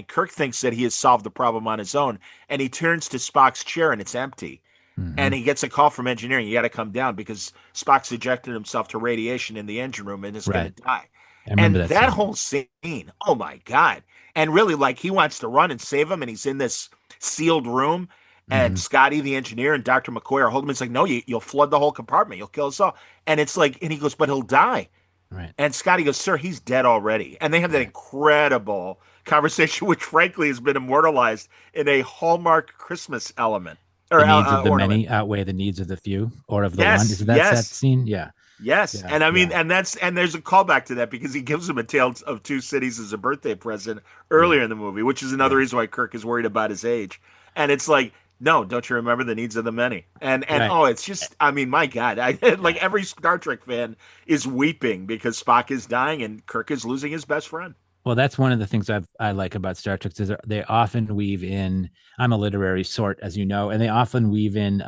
[SPEAKER 2] Kirk thinks that he has solved the problem on his own, and he turns to Spock's chair and it's empty.
[SPEAKER 1] Mm-hmm.
[SPEAKER 2] And he gets a call from engineering. You got to come down because Spock's ejected himself to radiation in the engine room and is going
[SPEAKER 1] Right.
[SPEAKER 2] to die.
[SPEAKER 1] I remember
[SPEAKER 2] And
[SPEAKER 1] that
[SPEAKER 2] that
[SPEAKER 1] scene.
[SPEAKER 2] whole scene, oh my God. And really, like, he wants to run and save him, and he's in this sealed room, and
[SPEAKER 1] Hmm.
[SPEAKER 2] Scotty, the engineer, and Dr. McCoy are holding him. It's like, no, you'll flood the whole compartment. You'll kill us all. And it's like, and he goes, but he'll die.
[SPEAKER 1] Right.
[SPEAKER 2] And Scotty goes, sir, he's dead already. And they have that
[SPEAKER 1] Right.
[SPEAKER 2] incredible conversation, which frankly has been immortalized in a Hallmark Christmas element or
[SPEAKER 1] The needs of the
[SPEAKER 2] ornament.
[SPEAKER 1] many outweigh the needs of the few or of the one.
[SPEAKER 2] Yes,
[SPEAKER 1] Is that
[SPEAKER 2] yes.
[SPEAKER 1] scene? Yeah.
[SPEAKER 2] Yes,
[SPEAKER 1] Yeah.
[SPEAKER 2] and I mean,
[SPEAKER 1] Yeah.
[SPEAKER 2] and there's a callback to that because he gives him a Tale of Two Cities as a birthday present
[SPEAKER 1] Yeah.
[SPEAKER 2] earlier in the movie, which is another
[SPEAKER 1] Yeah.
[SPEAKER 2] reason why Kirk is worried about his age. And it's like, no, don't you remember the needs of the many? And
[SPEAKER 1] Right.
[SPEAKER 2] oh, it's just, I mean, my God, I like
[SPEAKER 1] Yeah.
[SPEAKER 2] every Star Trek fan is weeping because Spock is dying and Kirk is losing his best friend.
[SPEAKER 1] Well, that's one of the things I like about Star Trek is they often weave in. I'm a literary sort, as you know, and they often weave in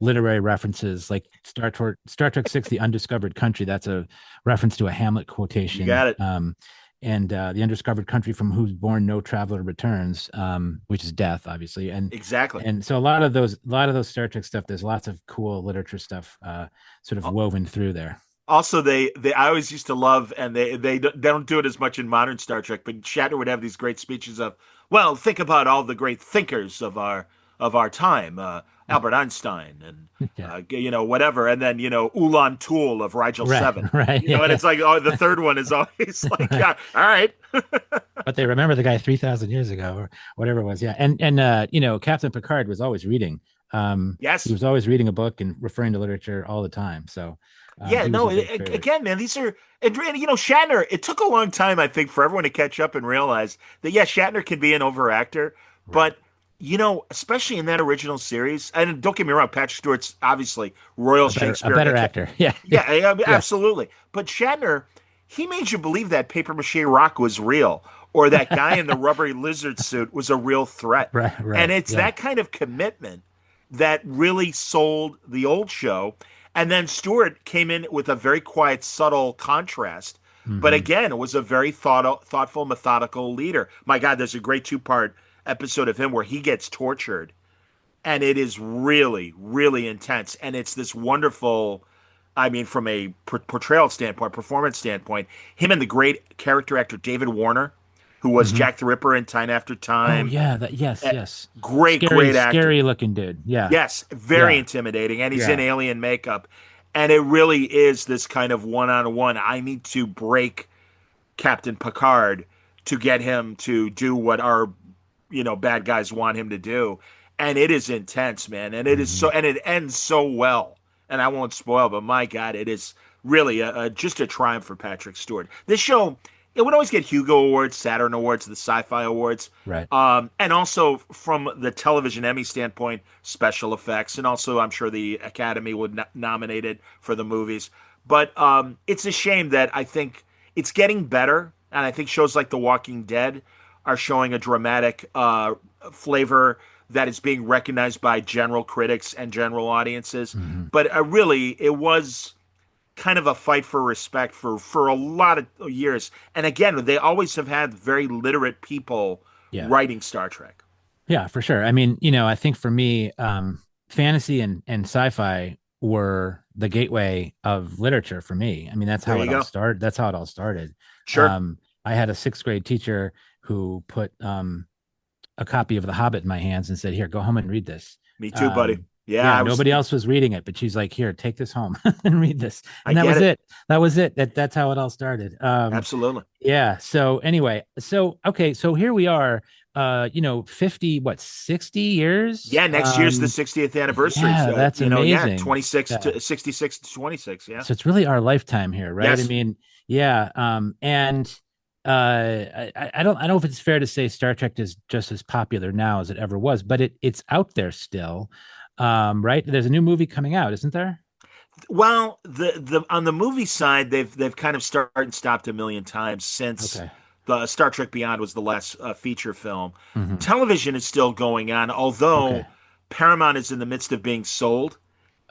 [SPEAKER 1] literary references like Star Trek Six: The Undiscovered Country. That's a reference to a Hamlet
[SPEAKER 2] You
[SPEAKER 1] quotation.
[SPEAKER 2] got it.
[SPEAKER 1] And the undiscovered country from whose bourne no traveler returns, which is death, obviously. And
[SPEAKER 2] Exactly.
[SPEAKER 1] and so a lot of those Star Trek stuff. There's lots of cool literature stuff sort of woven through there.
[SPEAKER 2] Also, they I always used to love, and they don't do it as much in modern Star Trek, but Shatner would have these great speeches of, well, think about all the great thinkers of our time, Albert Einstein and
[SPEAKER 1] Yeah.
[SPEAKER 2] whatever, and then Ulan Tool of Rigel
[SPEAKER 1] Right.
[SPEAKER 2] Seven,
[SPEAKER 1] Right. Yeah.
[SPEAKER 2] and
[SPEAKER 1] Yeah.
[SPEAKER 2] it's like, oh, the third one is always like,
[SPEAKER 1] Right.
[SPEAKER 2] yeah, all right,
[SPEAKER 1] But they remember the guy 3,000 years ago or whatever it was. Yeah. And Captain Picard was always reading. He
[SPEAKER 2] yes.
[SPEAKER 1] was always reading a book and referring to literature all the time. So
[SPEAKER 2] Yeah,
[SPEAKER 1] he was
[SPEAKER 2] no,
[SPEAKER 1] a big favorite.
[SPEAKER 2] again, man, these are, and Shatner, it took a long time, I think, for everyone to catch up and realize that, yeah, Shatner can be an overactor,
[SPEAKER 1] Right.
[SPEAKER 2] but, especially in that original series, and don't get me wrong, Patrick Stewart's obviously Royal
[SPEAKER 1] A
[SPEAKER 2] Shakespeare.
[SPEAKER 1] better actor. Yeah.
[SPEAKER 2] Yeah,
[SPEAKER 1] Yeah.
[SPEAKER 2] absolutely. But Shatner, he made you believe that paper mache rock was real, or that guy in the rubbery lizard suit was a real threat.
[SPEAKER 1] Right.
[SPEAKER 2] And
[SPEAKER 1] Right.
[SPEAKER 2] it's
[SPEAKER 1] Yeah.
[SPEAKER 2] that kind of commitment that really sold the old show. And then Stewart came in with a very quiet, subtle contrast. But
[SPEAKER 1] Hmm.
[SPEAKER 2] again, it was a very thoughtful, methodical leader. My God, there's a great two-part episode of him where he gets tortured, and it is really, really intense. And it's this wonderful, I mean, from a portrayal standpoint, performance standpoint, him and the great character actor David Warner, who was
[SPEAKER 1] Hmm.
[SPEAKER 2] Jack the Ripper in Time After
[SPEAKER 1] Oh
[SPEAKER 2] Time.
[SPEAKER 1] yeah. Yes.
[SPEAKER 2] Eh,
[SPEAKER 1] Yes.
[SPEAKER 2] Great,
[SPEAKER 1] Scary,
[SPEAKER 2] great actor.
[SPEAKER 1] scary looking dude. Yeah.
[SPEAKER 2] Yes, very
[SPEAKER 1] Yeah.
[SPEAKER 2] intimidating. And he's in
[SPEAKER 1] Yeah.
[SPEAKER 2] alien makeup. And it really is this kind of one on one. I need to break Captain Picard to get him to do what our bad guys want him to do. And it is intense, man. And it is
[SPEAKER 1] Hmm.
[SPEAKER 2] so, and it ends so well. And I won't spoil, but my God, it is really just a triumph for Patrick Stewart. This show, it would always get Hugo Awards, Saturn Awards, the Sci-Fi Awards,
[SPEAKER 1] Right.
[SPEAKER 2] and also from the television Emmy standpoint, special effects, and also I'm sure the Academy would nominate it for the movies. But it's a shame that I think it's getting better, and I think shows like The Walking Dead are showing a dramatic flavor that is being recognized by general critics and general audiences.
[SPEAKER 1] Hmm.
[SPEAKER 2] But really, it was kind of a fight for respect for a lot of years. And again, they always have had very literate people
[SPEAKER 1] Yeah.
[SPEAKER 2] writing Star Trek.
[SPEAKER 1] Yeah, for sure. I mean, I think for me, fantasy and sci-fi were the gateway of literature for me. I mean, that's
[SPEAKER 2] There
[SPEAKER 1] how
[SPEAKER 2] you
[SPEAKER 1] it all
[SPEAKER 2] go.
[SPEAKER 1] started. That's how it all started.
[SPEAKER 2] Sure.
[SPEAKER 1] I had a sixth grade teacher who put a copy of The Hobbit in my hands and said, "Here, go home and read this."
[SPEAKER 2] Me too, buddy.
[SPEAKER 1] Um,
[SPEAKER 2] Yeah,
[SPEAKER 1] yeah,
[SPEAKER 2] I was.
[SPEAKER 1] nobody else was reading it, but she's like, "Here, take this home and read this."
[SPEAKER 2] I
[SPEAKER 1] And that
[SPEAKER 2] get
[SPEAKER 1] was
[SPEAKER 2] it.
[SPEAKER 1] it. That was it. That's how it all started.
[SPEAKER 2] Absolutely.
[SPEAKER 1] Yeah. So anyway, so okay, so here we are. 50, what, 60 years?
[SPEAKER 2] Yeah, next year's the 60th anniversary.
[SPEAKER 1] Yeah, that's
[SPEAKER 2] Yeah,
[SPEAKER 1] amazing.
[SPEAKER 2] 26
[SPEAKER 1] Yeah.
[SPEAKER 2] to 66 to 26. Yeah.
[SPEAKER 1] So it's really our lifetime here, right? I
[SPEAKER 2] Yes.
[SPEAKER 1] mean, yeah. And I don't know if it's fair to say Star Trek is just as popular now as it ever was, but it's out there still. Right? There's a new movie coming out, isn't there?
[SPEAKER 2] Well, the on the movie side, they've kind of started and stopped a million times since
[SPEAKER 1] Okay.
[SPEAKER 2] the Star Trek Beyond was the last feature film.
[SPEAKER 1] Hmm.
[SPEAKER 2] Television is still going on,
[SPEAKER 1] Okay.
[SPEAKER 2] although Paramount is in the midst of being sold,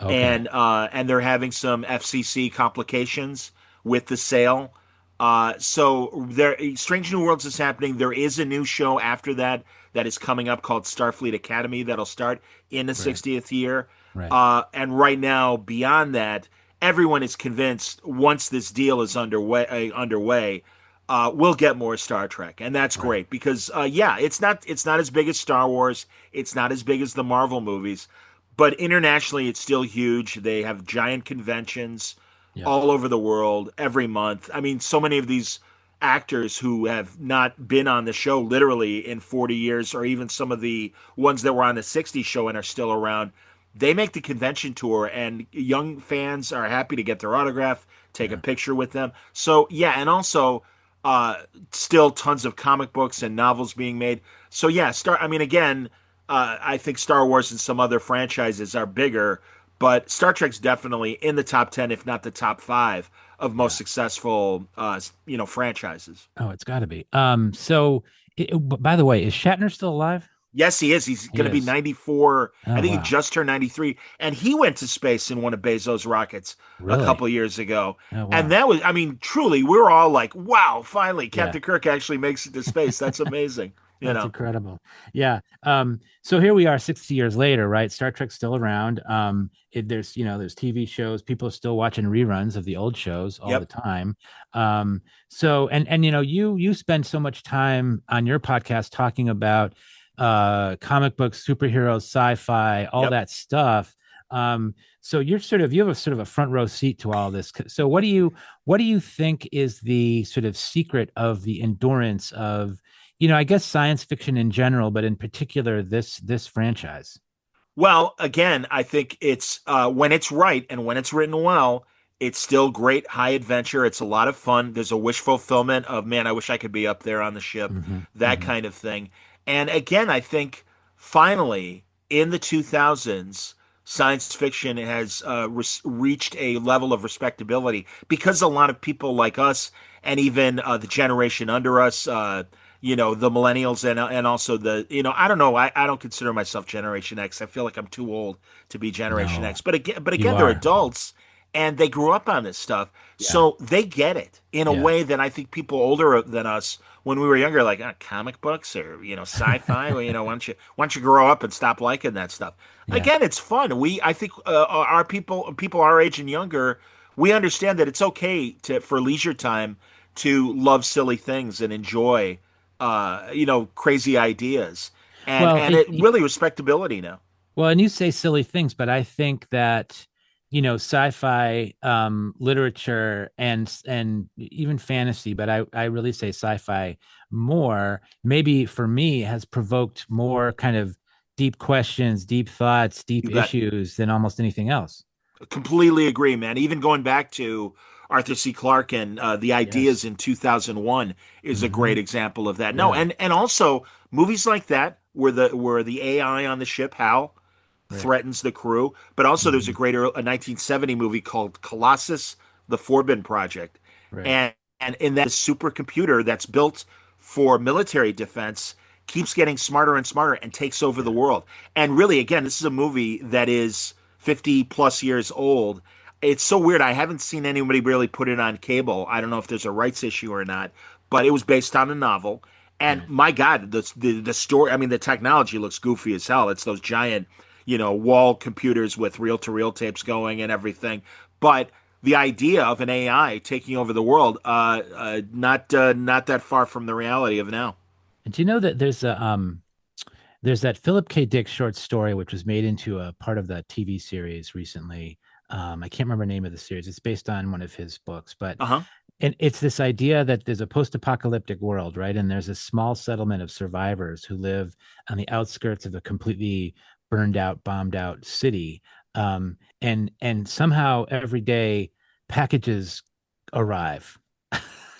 [SPEAKER 1] Okay.
[SPEAKER 2] and they're having some FCC complications with the sale. So there, Strange New Worlds is happening. There is a new show after that that is coming up called Starfleet Academy that'll start in the
[SPEAKER 1] Right.
[SPEAKER 2] 60th year.
[SPEAKER 1] Right.
[SPEAKER 2] And right now, beyond that, everyone is convinced once this deal is underway, we'll get more Star Trek, and that's
[SPEAKER 1] Right.
[SPEAKER 2] great because yeah, it's not as big as Star Wars, it's not as big as the Marvel movies, but internationally it's still huge. They have giant conventions
[SPEAKER 1] Yep.
[SPEAKER 2] all over the world every month. I mean, so many of these actors who have not been on the show literally in 40 years, or even some of the ones that were on the 60s show and are still around, they make the convention tour, and young fans are happy to get their autograph, take a
[SPEAKER 1] Yeah.
[SPEAKER 2] picture with them. So yeah, and also uh, still tons of comic books and novels being made. So yeah, I mean, again, I think Star Wars and some other franchises are bigger, but Star Trek's definitely in the top 10, if not the top five, of most
[SPEAKER 1] Yeah.
[SPEAKER 2] successful, franchises.
[SPEAKER 1] Oh, it's got to be. By the way, is Shatner still alive?
[SPEAKER 2] Yes, he is. He's
[SPEAKER 1] He
[SPEAKER 2] going to be
[SPEAKER 1] is.
[SPEAKER 2] 94. I
[SPEAKER 1] Oh,
[SPEAKER 2] think he
[SPEAKER 1] wow.
[SPEAKER 2] just turned 93. And he went to space in one of Bezos' rockets a
[SPEAKER 1] Really?
[SPEAKER 2] couple years ago.
[SPEAKER 1] Oh,
[SPEAKER 2] And
[SPEAKER 1] wow.
[SPEAKER 2] that was, I mean, truly, we were all like, wow, finally,
[SPEAKER 1] Yeah.
[SPEAKER 2] Captain Kirk actually makes it to space. That's amazing. You
[SPEAKER 1] That's
[SPEAKER 2] know?
[SPEAKER 1] incredible. Yeah. So here we are 60 years later, right? Star Trek's still around. There's TV shows. People are still watching reruns of the old shows all the
[SPEAKER 2] Yep.
[SPEAKER 1] time. And you spend so much time on your podcast talking about comic books, superheroes, sci-fi, all
[SPEAKER 2] Yep.
[SPEAKER 1] that stuff. So you have a sort of a front row seat to all this. So what do you think is the sort of secret of the endurance of, I guess science fiction in general, but in particular this franchise?
[SPEAKER 2] Well, again, I think it's when it's right and when it's written well, it's still great high adventure. It's a lot of fun. There's a wish fulfillment of, man, I wish I could be up there on the ship,
[SPEAKER 1] Hmm.
[SPEAKER 2] that
[SPEAKER 1] Hmm.
[SPEAKER 2] kind of thing. And again, I think finally in the 2000s, science fiction has reached a level of respectability because a lot of people like us and even the generation under us, the millennials and also I don't know, I don't consider myself Generation X. I feel like I'm too old to be Generation
[SPEAKER 1] No,
[SPEAKER 2] X. But again,
[SPEAKER 1] you
[SPEAKER 2] they're
[SPEAKER 1] are.
[SPEAKER 2] adults and they grew up on this stuff,
[SPEAKER 1] Yeah,
[SPEAKER 2] so they get it in a
[SPEAKER 1] yeah,
[SPEAKER 2] way that I think people older than us when we were younger, like comic books or sci-fi. Well, why don't you grow up and stop liking that stuff?
[SPEAKER 1] yeah.
[SPEAKER 2] Again, it's fun. I think our people our age and younger, we understand that it's okay to for leisure time to love silly things and enjoy crazy ideas, and
[SPEAKER 1] Well,
[SPEAKER 2] and it really respectability now.
[SPEAKER 1] and you say silly things, but I think that sci-fi literature and even fantasy, but I really say sci-fi more. Maybe for me, has provoked more kind of deep questions, deep thoughts, deep
[SPEAKER 2] You bet.
[SPEAKER 1] issues than almost anything else.
[SPEAKER 2] Completely agree, man. Even going back to Arthur C. Clarke and the ideas
[SPEAKER 1] Yes.
[SPEAKER 2] in 2001 is a
[SPEAKER 1] Hmm.
[SPEAKER 2] great example of that. No,
[SPEAKER 1] Yeah.
[SPEAKER 2] and also movies like that where the AI on the ship Hal
[SPEAKER 1] Right.
[SPEAKER 2] threatens the crew, but also there's a
[SPEAKER 1] Hmm.
[SPEAKER 2] great a 1970 movie called Colossus: The Forbin Project,
[SPEAKER 1] Right.
[SPEAKER 2] and in that supercomputer that's built for military defense keeps getting smarter and smarter and takes over the
[SPEAKER 1] Yeah.
[SPEAKER 2] world. And really, again, this is a movie that is 50 plus years old. It's so weird. I haven't seen anybody really put it on cable. I don't know if there's a rights issue or not, but it was based on a novel. And
[SPEAKER 1] Right.
[SPEAKER 2] my God, the story. I mean, the technology looks goofy as hell. It's those giant, wall computers with reel to reel tapes going and everything. But the idea of an AI taking over the world, not that far from the reality of now.
[SPEAKER 1] And do you know that there's that Philip K. Dick short story which was made into a part of the TV series recently. I can't remember the name of the series. It's based on one of his books, but
[SPEAKER 2] Uh huh.
[SPEAKER 1] and it's this idea that there's a post-apocalyptic world, right? And there's a small settlement of survivors who live on the outskirts of a completely burned out, bombed out city. And somehow every day packages arrive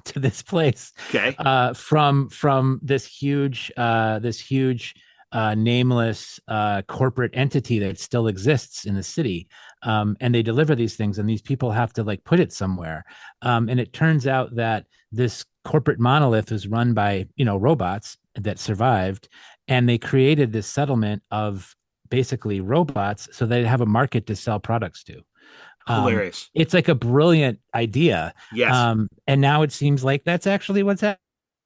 [SPEAKER 1] to this place
[SPEAKER 2] Okay.
[SPEAKER 1] from this huge nameless corporate entity that still exists in the city. And they deliver these things, and these people have to like put it somewhere. And it turns out that this corporate monolith is run by robots that survived, and they created this settlement of basically robots so they have a market to sell products to. um,
[SPEAKER 2] Hilarious.
[SPEAKER 1] it's like a brilliant idea.
[SPEAKER 2] Yes.
[SPEAKER 1] And now it seems like that's actually what's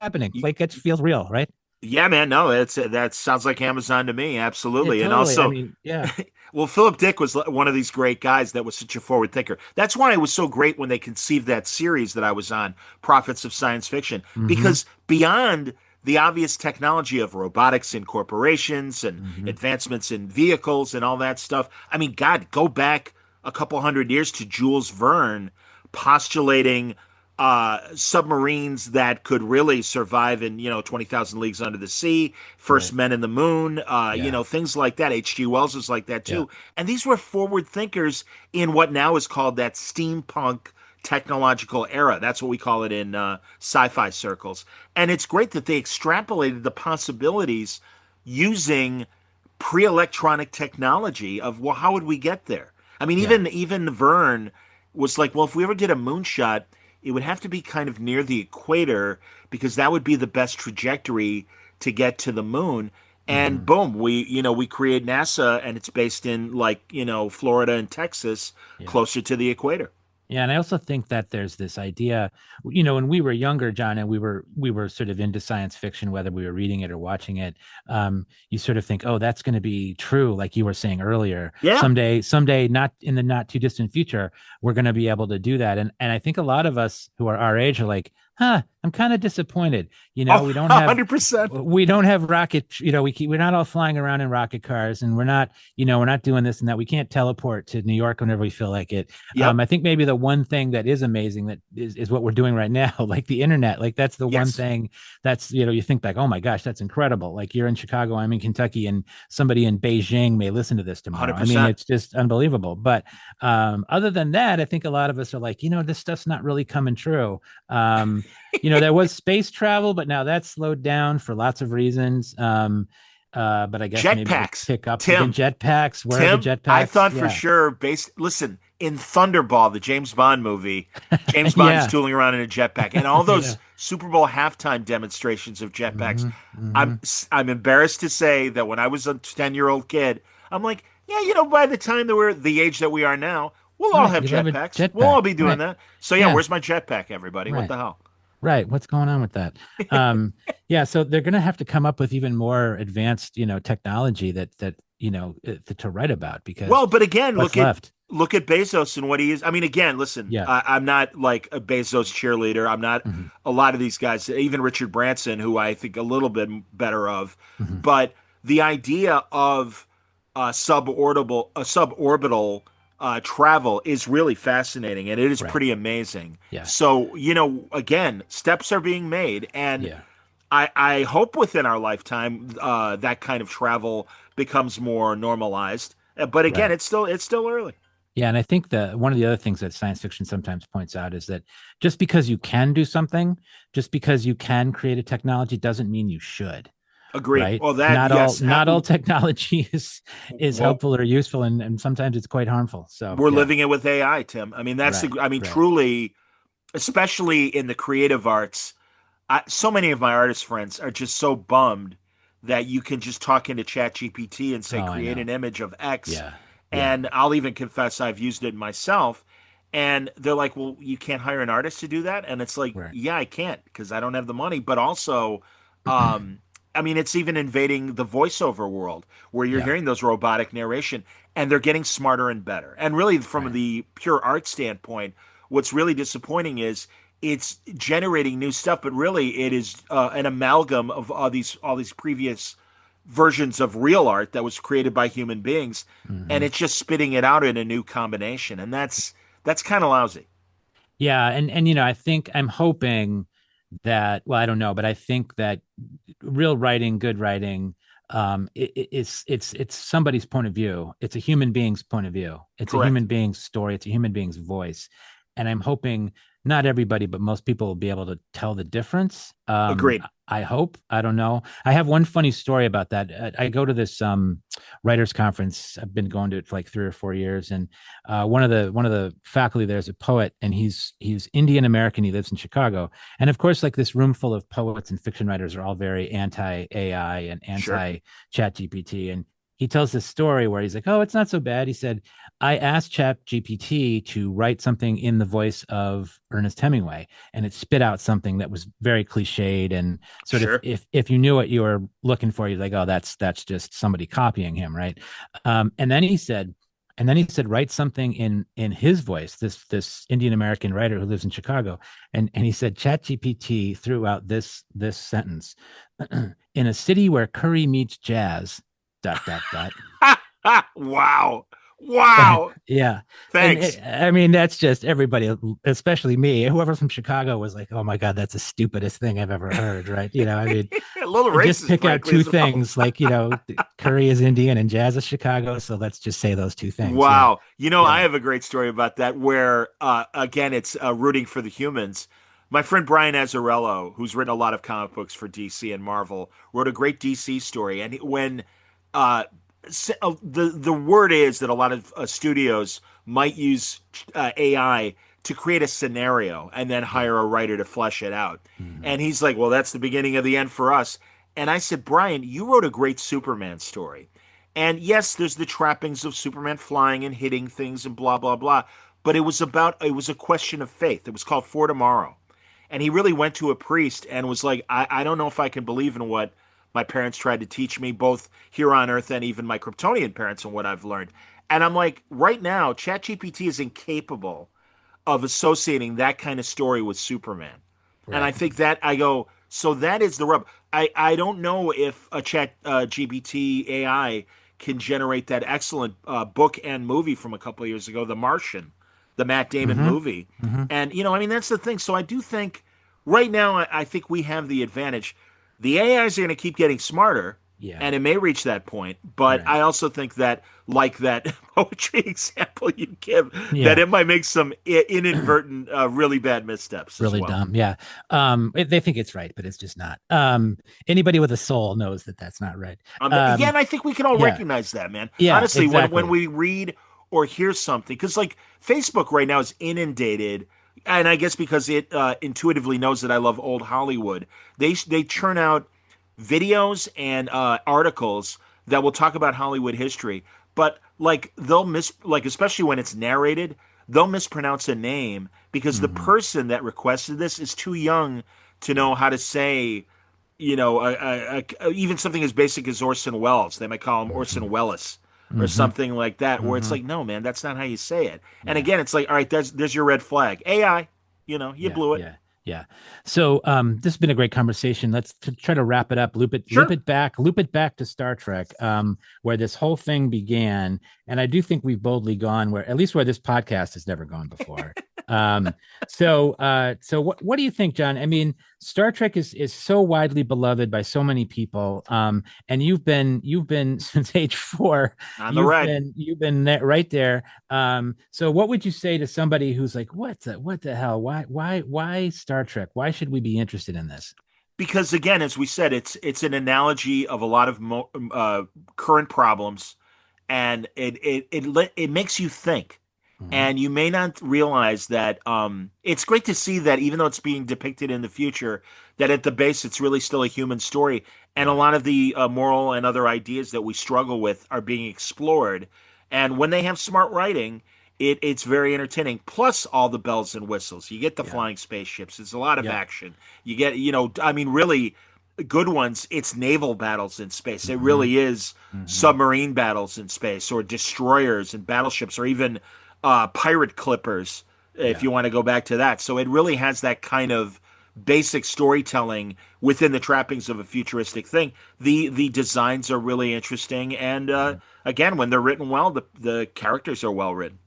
[SPEAKER 1] happening.
[SPEAKER 2] You,
[SPEAKER 1] Like it feels real, right?
[SPEAKER 2] Yeah, man. No, that sounds like Amazon to me.
[SPEAKER 1] It
[SPEAKER 2] Absolutely. And
[SPEAKER 1] totally. I
[SPEAKER 2] also,
[SPEAKER 1] mean, yeah,
[SPEAKER 2] well, Philip Dick was one of these great guys that was such a forward thinker. That's why it was so great when they conceived that series that I was on, Prophets of Science Fiction,
[SPEAKER 1] mm-hmm,
[SPEAKER 2] because beyond the obvious technology of robotics in corporations and
[SPEAKER 1] mm-hmm,
[SPEAKER 2] advancements in vehicles and all that stuff, I mean, God, go back a couple hundred years to Jules Verne postulating submarines that could really survive in 20,000 leagues under the sea, first
[SPEAKER 1] right,
[SPEAKER 2] men in the moon,
[SPEAKER 1] yeah,
[SPEAKER 2] things like that. H.G. Wells was like that
[SPEAKER 1] yeah,
[SPEAKER 2] too. And these were forward thinkers in what now is called that steampunk technological era. That's what we call it in sci-fi circles. And it's great that they extrapolated the possibilities using pre-electronic technology of, well, how would we get there? I mean,
[SPEAKER 1] yeah,
[SPEAKER 2] even Verne was like, well, if we ever did a moonshot, it would have to be kind of near the equator because that would be the best trajectory to get to the moon. And
[SPEAKER 1] mm-hmm,
[SPEAKER 2] boom, we create NASA, and it's based in, like, Florida and Texas,
[SPEAKER 1] yeah.
[SPEAKER 2] closer to the equator.
[SPEAKER 1] Yeah, and I also think that there's this idea, when we were younger, John, and we were sort of into science fiction, whether we were reading it or watching it. You sort of think, oh, that's going to be true, like you were saying earlier.
[SPEAKER 2] Yeah.
[SPEAKER 1] Someday, not in the not too distant future, we're going to be able to do that. And I think a lot of us who are our age are like, huh, I'm kind of disappointed.
[SPEAKER 2] Oh,
[SPEAKER 1] We don't have
[SPEAKER 2] 100%.
[SPEAKER 1] rocket. We're not all flying around in rocket cars, and we're not doing this and that. We can't teleport to New York whenever we feel like it.
[SPEAKER 2] Yep.
[SPEAKER 1] I think maybe the one thing that is amazing that is what we're doing right now, like the internet, like that's the one
[SPEAKER 2] Yes.
[SPEAKER 1] thing that's, you think back, oh my gosh, that's incredible. Like you're in Chicago, I'm in Kentucky, and somebody in Beijing may listen to this tomorrow. I mean,
[SPEAKER 2] 100%.
[SPEAKER 1] it's just unbelievable. But other than that, I think a lot of us are like, this stuff's not really coming true. There was space travel, but now that's slowed down for lots of reasons. But I guess maybe it'll
[SPEAKER 2] Jetpacks.
[SPEAKER 1] pick up again.
[SPEAKER 2] Tim,
[SPEAKER 1] Jetpacks, where are the
[SPEAKER 2] Tim, I
[SPEAKER 1] jetpacks?
[SPEAKER 2] thought for
[SPEAKER 1] Yeah.
[SPEAKER 2] sure listen, in Thunderball, the James Bond movie, James Bond is
[SPEAKER 1] Yeah.
[SPEAKER 2] tooling around in a jetpack, and all
[SPEAKER 1] Yeah.
[SPEAKER 2] those Super Bowl halftime demonstrations of jetpacks.
[SPEAKER 1] Hmm. Hmm.
[SPEAKER 2] I'm embarrassed to say that when I was a 10-year-old kid, I'm like, yeah, by the time that we're the age that we are now, we'll all
[SPEAKER 1] Right.
[SPEAKER 2] have
[SPEAKER 1] You'll have a
[SPEAKER 2] jetpacks. We'll
[SPEAKER 1] jetpack.
[SPEAKER 2] all be doing
[SPEAKER 1] Right.
[SPEAKER 2] that. So yeah,
[SPEAKER 1] Yeah.
[SPEAKER 2] where's my jetpack, everybody? What
[SPEAKER 1] Right.
[SPEAKER 2] the hell?
[SPEAKER 1] Right. What's going on with that? Yeah. So they're going to have to come up with even more advanced, technology to write about because
[SPEAKER 2] Well, but again,
[SPEAKER 1] what's left?
[SPEAKER 2] look at Bezos and what he is. I mean, again, listen,
[SPEAKER 1] Yeah.
[SPEAKER 2] I'm not like a Bezos cheerleader. I'm not
[SPEAKER 1] Hmm.
[SPEAKER 2] a lot of these guys, even Richard Branson, who I think a little bit better of.
[SPEAKER 1] Hmm.
[SPEAKER 2] But the idea of suborbital travel is really fascinating, and it is
[SPEAKER 1] Right.
[SPEAKER 2] pretty amazing.
[SPEAKER 1] Yeah.
[SPEAKER 2] So, again, steps are being made, and
[SPEAKER 1] Yeah.
[SPEAKER 2] I hope within our lifetime that kind of travel becomes more normalized. But again,
[SPEAKER 1] Right.
[SPEAKER 2] it's still early.
[SPEAKER 1] Yeah. And I think that one of the other things that science fiction sometimes points out is that just because you can do something, just because you can create a technology doesn't mean you should.
[SPEAKER 2] Agree.
[SPEAKER 1] Right.
[SPEAKER 2] Well, that
[SPEAKER 1] Not all
[SPEAKER 2] yes.
[SPEAKER 1] not all technology is
[SPEAKER 2] Well,
[SPEAKER 1] helpful or useful, and sometimes it's quite harmful. So
[SPEAKER 2] we're
[SPEAKER 1] yeah.
[SPEAKER 2] living it with AI, Tim. I mean,
[SPEAKER 1] Right. Right.
[SPEAKER 2] truly, especially in the creative arts. So many of my artist friends are just so bummed that you can just talk into Chat GPT and
[SPEAKER 1] Oh,
[SPEAKER 2] say
[SPEAKER 1] I
[SPEAKER 2] create
[SPEAKER 1] know.
[SPEAKER 2] an image of X,
[SPEAKER 1] Yeah. Yeah.
[SPEAKER 2] and I'll even confess I've used it myself. And they're like, "Well, you can't hire an artist to do that," and it's like,
[SPEAKER 1] Right.
[SPEAKER 2] "Yeah, I can't because I don't have the money." But also, um, I mean, it's even invading the voiceover world where you're
[SPEAKER 1] Yeah.
[SPEAKER 2] hearing those robotic narration, and they're getting smarter and better. And really, from
[SPEAKER 1] Right.
[SPEAKER 2] the pure art standpoint, what's really disappointing is it's generating new stuff, but really it is an amalgam of all these previous versions of real art that was created by human beings, and
[SPEAKER 1] Hmm.
[SPEAKER 2] it's just spitting it out in a new combination, and that's kind of lousy.
[SPEAKER 1] Yeah. And I think I'm hoping that, well, I don't know, but I think that real writing, good writing, it's somebody's point of view. It's a human being's point of view. It's a
[SPEAKER 2] Correct.
[SPEAKER 1] human being's story. It's a human being's voice. And I'm hoping not everybody, but most people will be able to tell the difference.
[SPEAKER 2] Agreed.
[SPEAKER 1] I hope. I don't know. I have one funny story about that. I go to this writers conference. I've been going to it for like 3 or 4 years, and one of the faculty there is a poet, and he's Indian American. He lives in Chicago, and of course, like this room full of poets and fiction writers are all very anti AI and
[SPEAKER 2] Sure.
[SPEAKER 1] anti Chat GPT. And he tells this story where he's like, "Oh, it's not so bad." He said, "I asked Chat GPT to write something in the voice of Ernest Hemingway, and it spit out something that was very cliched and sort of
[SPEAKER 2] Sure.
[SPEAKER 1] if you knew what you were looking for, you're like, oh, that's just somebody copying him, right?" And then he said, write something in his voice, this Indian American writer who lives in Chicago, and he said, Chat GPT threw out this sentence: "In a city where curry meets jazz, dot dot dot."
[SPEAKER 2] Wow. Wow.
[SPEAKER 1] Yeah. And
[SPEAKER 2] Thanks.
[SPEAKER 1] I mean, that's just everybody, especially me. Whoever from Chicago was like, oh my God, that's the stupidest thing I've ever heard. Right. I mean,
[SPEAKER 2] A little
[SPEAKER 1] just
[SPEAKER 2] racist,
[SPEAKER 1] pick out
[SPEAKER 2] frankly,
[SPEAKER 1] two
[SPEAKER 2] as well.
[SPEAKER 1] things like, curry is Indian and jazz is Chicago. So let's just say those two things. Yeah.
[SPEAKER 2] Wow. I
[SPEAKER 1] Yeah.
[SPEAKER 2] have a great story about that where, again, it's rooting for the humans. My friend Brian Azzarello, who's written a lot of comic books for DC and Marvel, wrote a great DC story. And when uh, the word is that a lot of studios might use AI to create a scenario and then
[SPEAKER 1] Yeah.
[SPEAKER 2] hire a writer to flesh it out.
[SPEAKER 1] Hmm.
[SPEAKER 2] And he's like, well, that's the beginning of the end for us. And I said, Brian, you wrote a great Superman story. And yes, there's the trappings of Superman flying and hitting things and blah, blah, blah. But it was a question of faith. It was called For Tomorrow. And he really went to a priest and was like, I don't know if I can believe in what my parents tried to teach me, both here on Earth and even my Kryptonian parents and what I've learned. And I'm like, right now, ChatGPT is incapable of associating that kind of story with Superman. And I
[SPEAKER 1] Right.
[SPEAKER 2] think that I go, so that is the rub. I don't know if a chat GPT AI can generate that excellent book and movie from a couple of years ago, The Martian, the Matt Damon
[SPEAKER 1] Hmm.
[SPEAKER 2] movie.
[SPEAKER 1] Hmm.
[SPEAKER 2] And, I mean, that's the thing. So I do think right now, I think we have the advantage. The AIs are going to keep getting smarter,
[SPEAKER 1] Yeah.
[SPEAKER 2] and it may reach that point. But
[SPEAKER 1] Right.
[SPEAKER 2] I also think that, like that poetry example you give, that
[SPEAKER 1] Yeah.
[SPEAKER 2] it might make some inadvertent, really bad missteps as
[SPEAKER 1] Really
[SPEAKER 2] well.
[SPEAKER 1] dumb. Yeah. They think it's right, but it's just not. Anybody with a soul knows that that's not right.
[SPEAKER 2] Yeah,
[SPEAKER 1] Um,
[SPEAKER 2] and I think we can all
[SPEAKER 1] yeah.
[SPEAKER 2] recognize that, man.
[SPEAKER 1] Yeah.
[SPEAKER 2] Honestly, when
[SPEAKER 1] Exactly.
[SPEAKER 2] we read or hear something, because like Facebook right now is inundated, and I guess because it intuitively knows that I love old Hollywood, they churn out videos and articles that will talk about Hollywood history, but like they'll like especially when it's narrated, they'll mispronounce a name because the
[SPEAKER 1] Hmm.
[SPEAKER 2] person that requested this is too young to
[SPEAKER 1] Yeah.
[SPEAKER 2] know how to say even something as basic as Orson Welles. They might call him Orson
[SPEAKER 1] Hmm.
[SPEAKER 2] Welles or
[SPEAKER 1] Hmm.
[SPEAKER 2] something like that, where it's
[SPEAKER 1] Hmm.
[SPEAKER 2] like, no, man, that's not how you say it. And
[SPEAKER 1] Yeah.
[SPEAKER 2] again, it's like, all right, there's your red flag. AI, you
[SPEAKER 1] Yeah.
[SPEAKER 2] blew it.
[SPEAKER 1] Yeah. Yeah. So this has been a great conversation. Let's try to wrap it up,
[SPEAKER 2] Sure.
[SPEAKER 1] loop it back to Star Trek, where this whole thing began. And I do think we've boldly gone where at least where this podcast has never gone before. Um, so what do you think, John? I mean, Star Trek is so widely beloved by so many people. And you've been since age 4,
[SPEAKER 2] On the ride.
[SPEAKER 1] you've been right there. So what would you say to somebody who's like, what the hell? Why Star Trek? Why should we be interested in this?
[SPEAKER 2] Because again, as we said, it's an analogy of a lot of current problems, and it makes you think.
[SPEAKER 1] Hmm.
[SPEAKER 2] And you may not realize that it's great to see that even though it's being depicted in the future, that at the base it's really still a human story, and a
[SPEAKER 1] Yeah.
[SPEAKER 2] lot of the moral and other ideas that we struggle with are being explored. And when they have smart writing, it's very entertaining. Plus all the bells and whistles, you get the
[SPEAKER 1] Yeah.
[SPEAKER 2] flying spaceships. It's a lot of
[SPEAKER 1] Yep.
[SPEAKER 2] action. You get, I mean, really good ones. It's naval battles in space. It
[SPEAKER 1] Hmm.
[SPEAKER 2] really is
[SPEAKER 1] Hmm.
[SPEAKER 2] submarine battles in space, or destroyers and battleships, or even pirate clippers, if
[SPEAKER 1] Yeah.
[SPEAKER 2] you want to go back to that. So it really has that kind of basic storytelling within the trappings of a futuristic thing. The designs are really interesting, and
[SPEAKER 1] Mhm.
[SPEAKER 2] again, when they're written well, the characters are well written.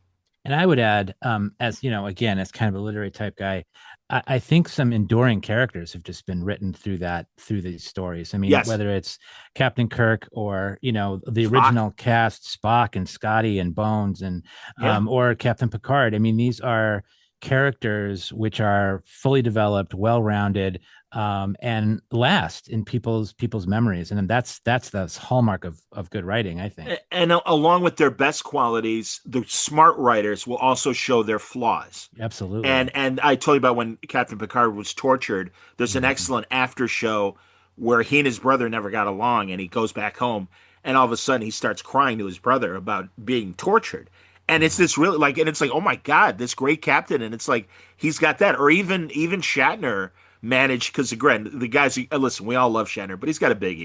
[SPEAKER 1] And I would add, as again, as kind of a literary type guy, I think some enduring characters have just been written through these stories. I mean,
[SPEAKER 2] Yes,
[SPEAKER 1] whether it's Captain Kirk or the
[SPEAKER 2] Spock.
[SPEAKER 1] original cast, Spock and Scotty and Bones, and
[SPEAKER 2] Yeah.
[SPEAKER 1] or Captain Picard. I mean, these are characters which are fully developed, well-rounded, and last in people's memories. And then that's the hallmark of good writing, I think.
[SPEAKER 2] And along with their best qualities, the smart writers will also show their flaws.
[SPEAKER 1] Absolutely.
[SPEAKER 2] And I told you about when Captain Picard was tortured. There's an
[SPEAKER 1] Hmm.
[SPEAKER 2] excellent after show where he and his brother never got along, and he goes back home, and all of a sudden he starts crying to his brother about being tortured. And it's
[SPEAKER 1] Yeah.
[SPEAKER 2] this really like, and it's like, oh my God, this great captain, and it's like he's got that, or even Shatner managed because again, the guys, listen, we all love Shatner, but he's got a big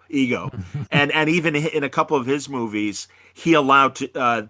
[SPEAKER 2] ego, and even in a couple of his movies, he allowed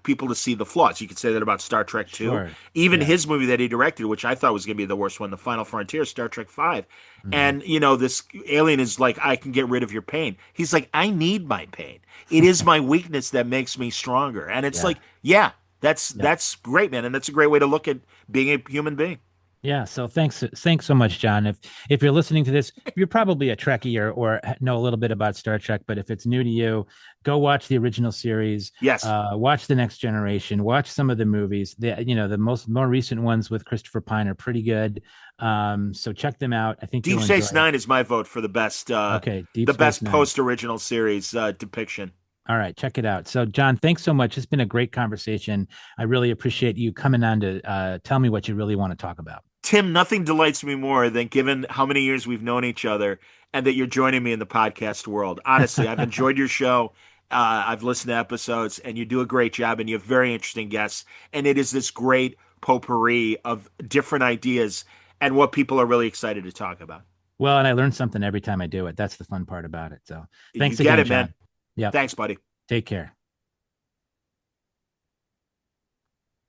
[SPEAKER 2] people to see the flaws. You could say that about Star Trek too.
[SPEAKER 1] Sure.
[SPEAKER 2] Even
[SPEAKER 1] Yeah.
[SPEAKER 2] his movie that he directed, which I thought was going to be the worst one, The Final Frontier, Star Trek Five,
[SPEAKER 1] Hmm.
[SPEAKER 2] and this alien is like, I can get rid of your pain. He's like, I need my pain. It is my weakness that makes me stronger. And it's
[SPEAKER 1] Yeah.
[SPEAKER 2] like, yeah,
[SPEAKER 1] Yep.
[SPEAKER 2] that's great, man, and that's a great way to look at being a human being.
[SPEAKER 1] Yeah. So thanks so much, John. If you're listening to this, you're probably a Trekkie or know a little bit about Star Trek. But if it's new to you, go watch the original series.
[SPEAKER 2] Yes.
[SPEAKER 1] Watch the Next Generation. Watch some of the movies. The more recent ones with Christopher Pine are pretty good. So check them out. I think
[SPEAKER 2] Deep
[SPEAKER 1] you'll enjoy
[SPEAKER 2] Space
[SPEAKER 1] it.
[SPEAKER 2] Nine is my vote for the best
[SPEAKER 1] Okay, Deep Space Nine.
[SPEAKER 2] post original series depiction.
[SPEAKER 1] All right, check it out. So, John, thanks so much. It's been a great conversation. I really appreciate you coming on to tell me what you really want to talk about.
[SPEAKER 2] Tim, nothing delights me more than given how many years we've known each other and that you're joining me in the podcast world. Honestly, I've enjoyed your show. I've listened to episodes, and you do a great job, and you have very interesting guests. And it is this great potpourri of different ideas and what people are really excited to talk about.
[SPEAKER 1] Well, and I learn something every time I do it. That's the fun part about it. So,
[SPEAKER 2] You
[SPEAKER 1] thanks
[SPEAKER 2] get
[SPEAKER 1] again,
[SPEAKER 2] it, man.
[SPEAKER 1] John. Yep.
[SPEAKER 2] Thanks, buddy.
[SPEAKER 1] Take care.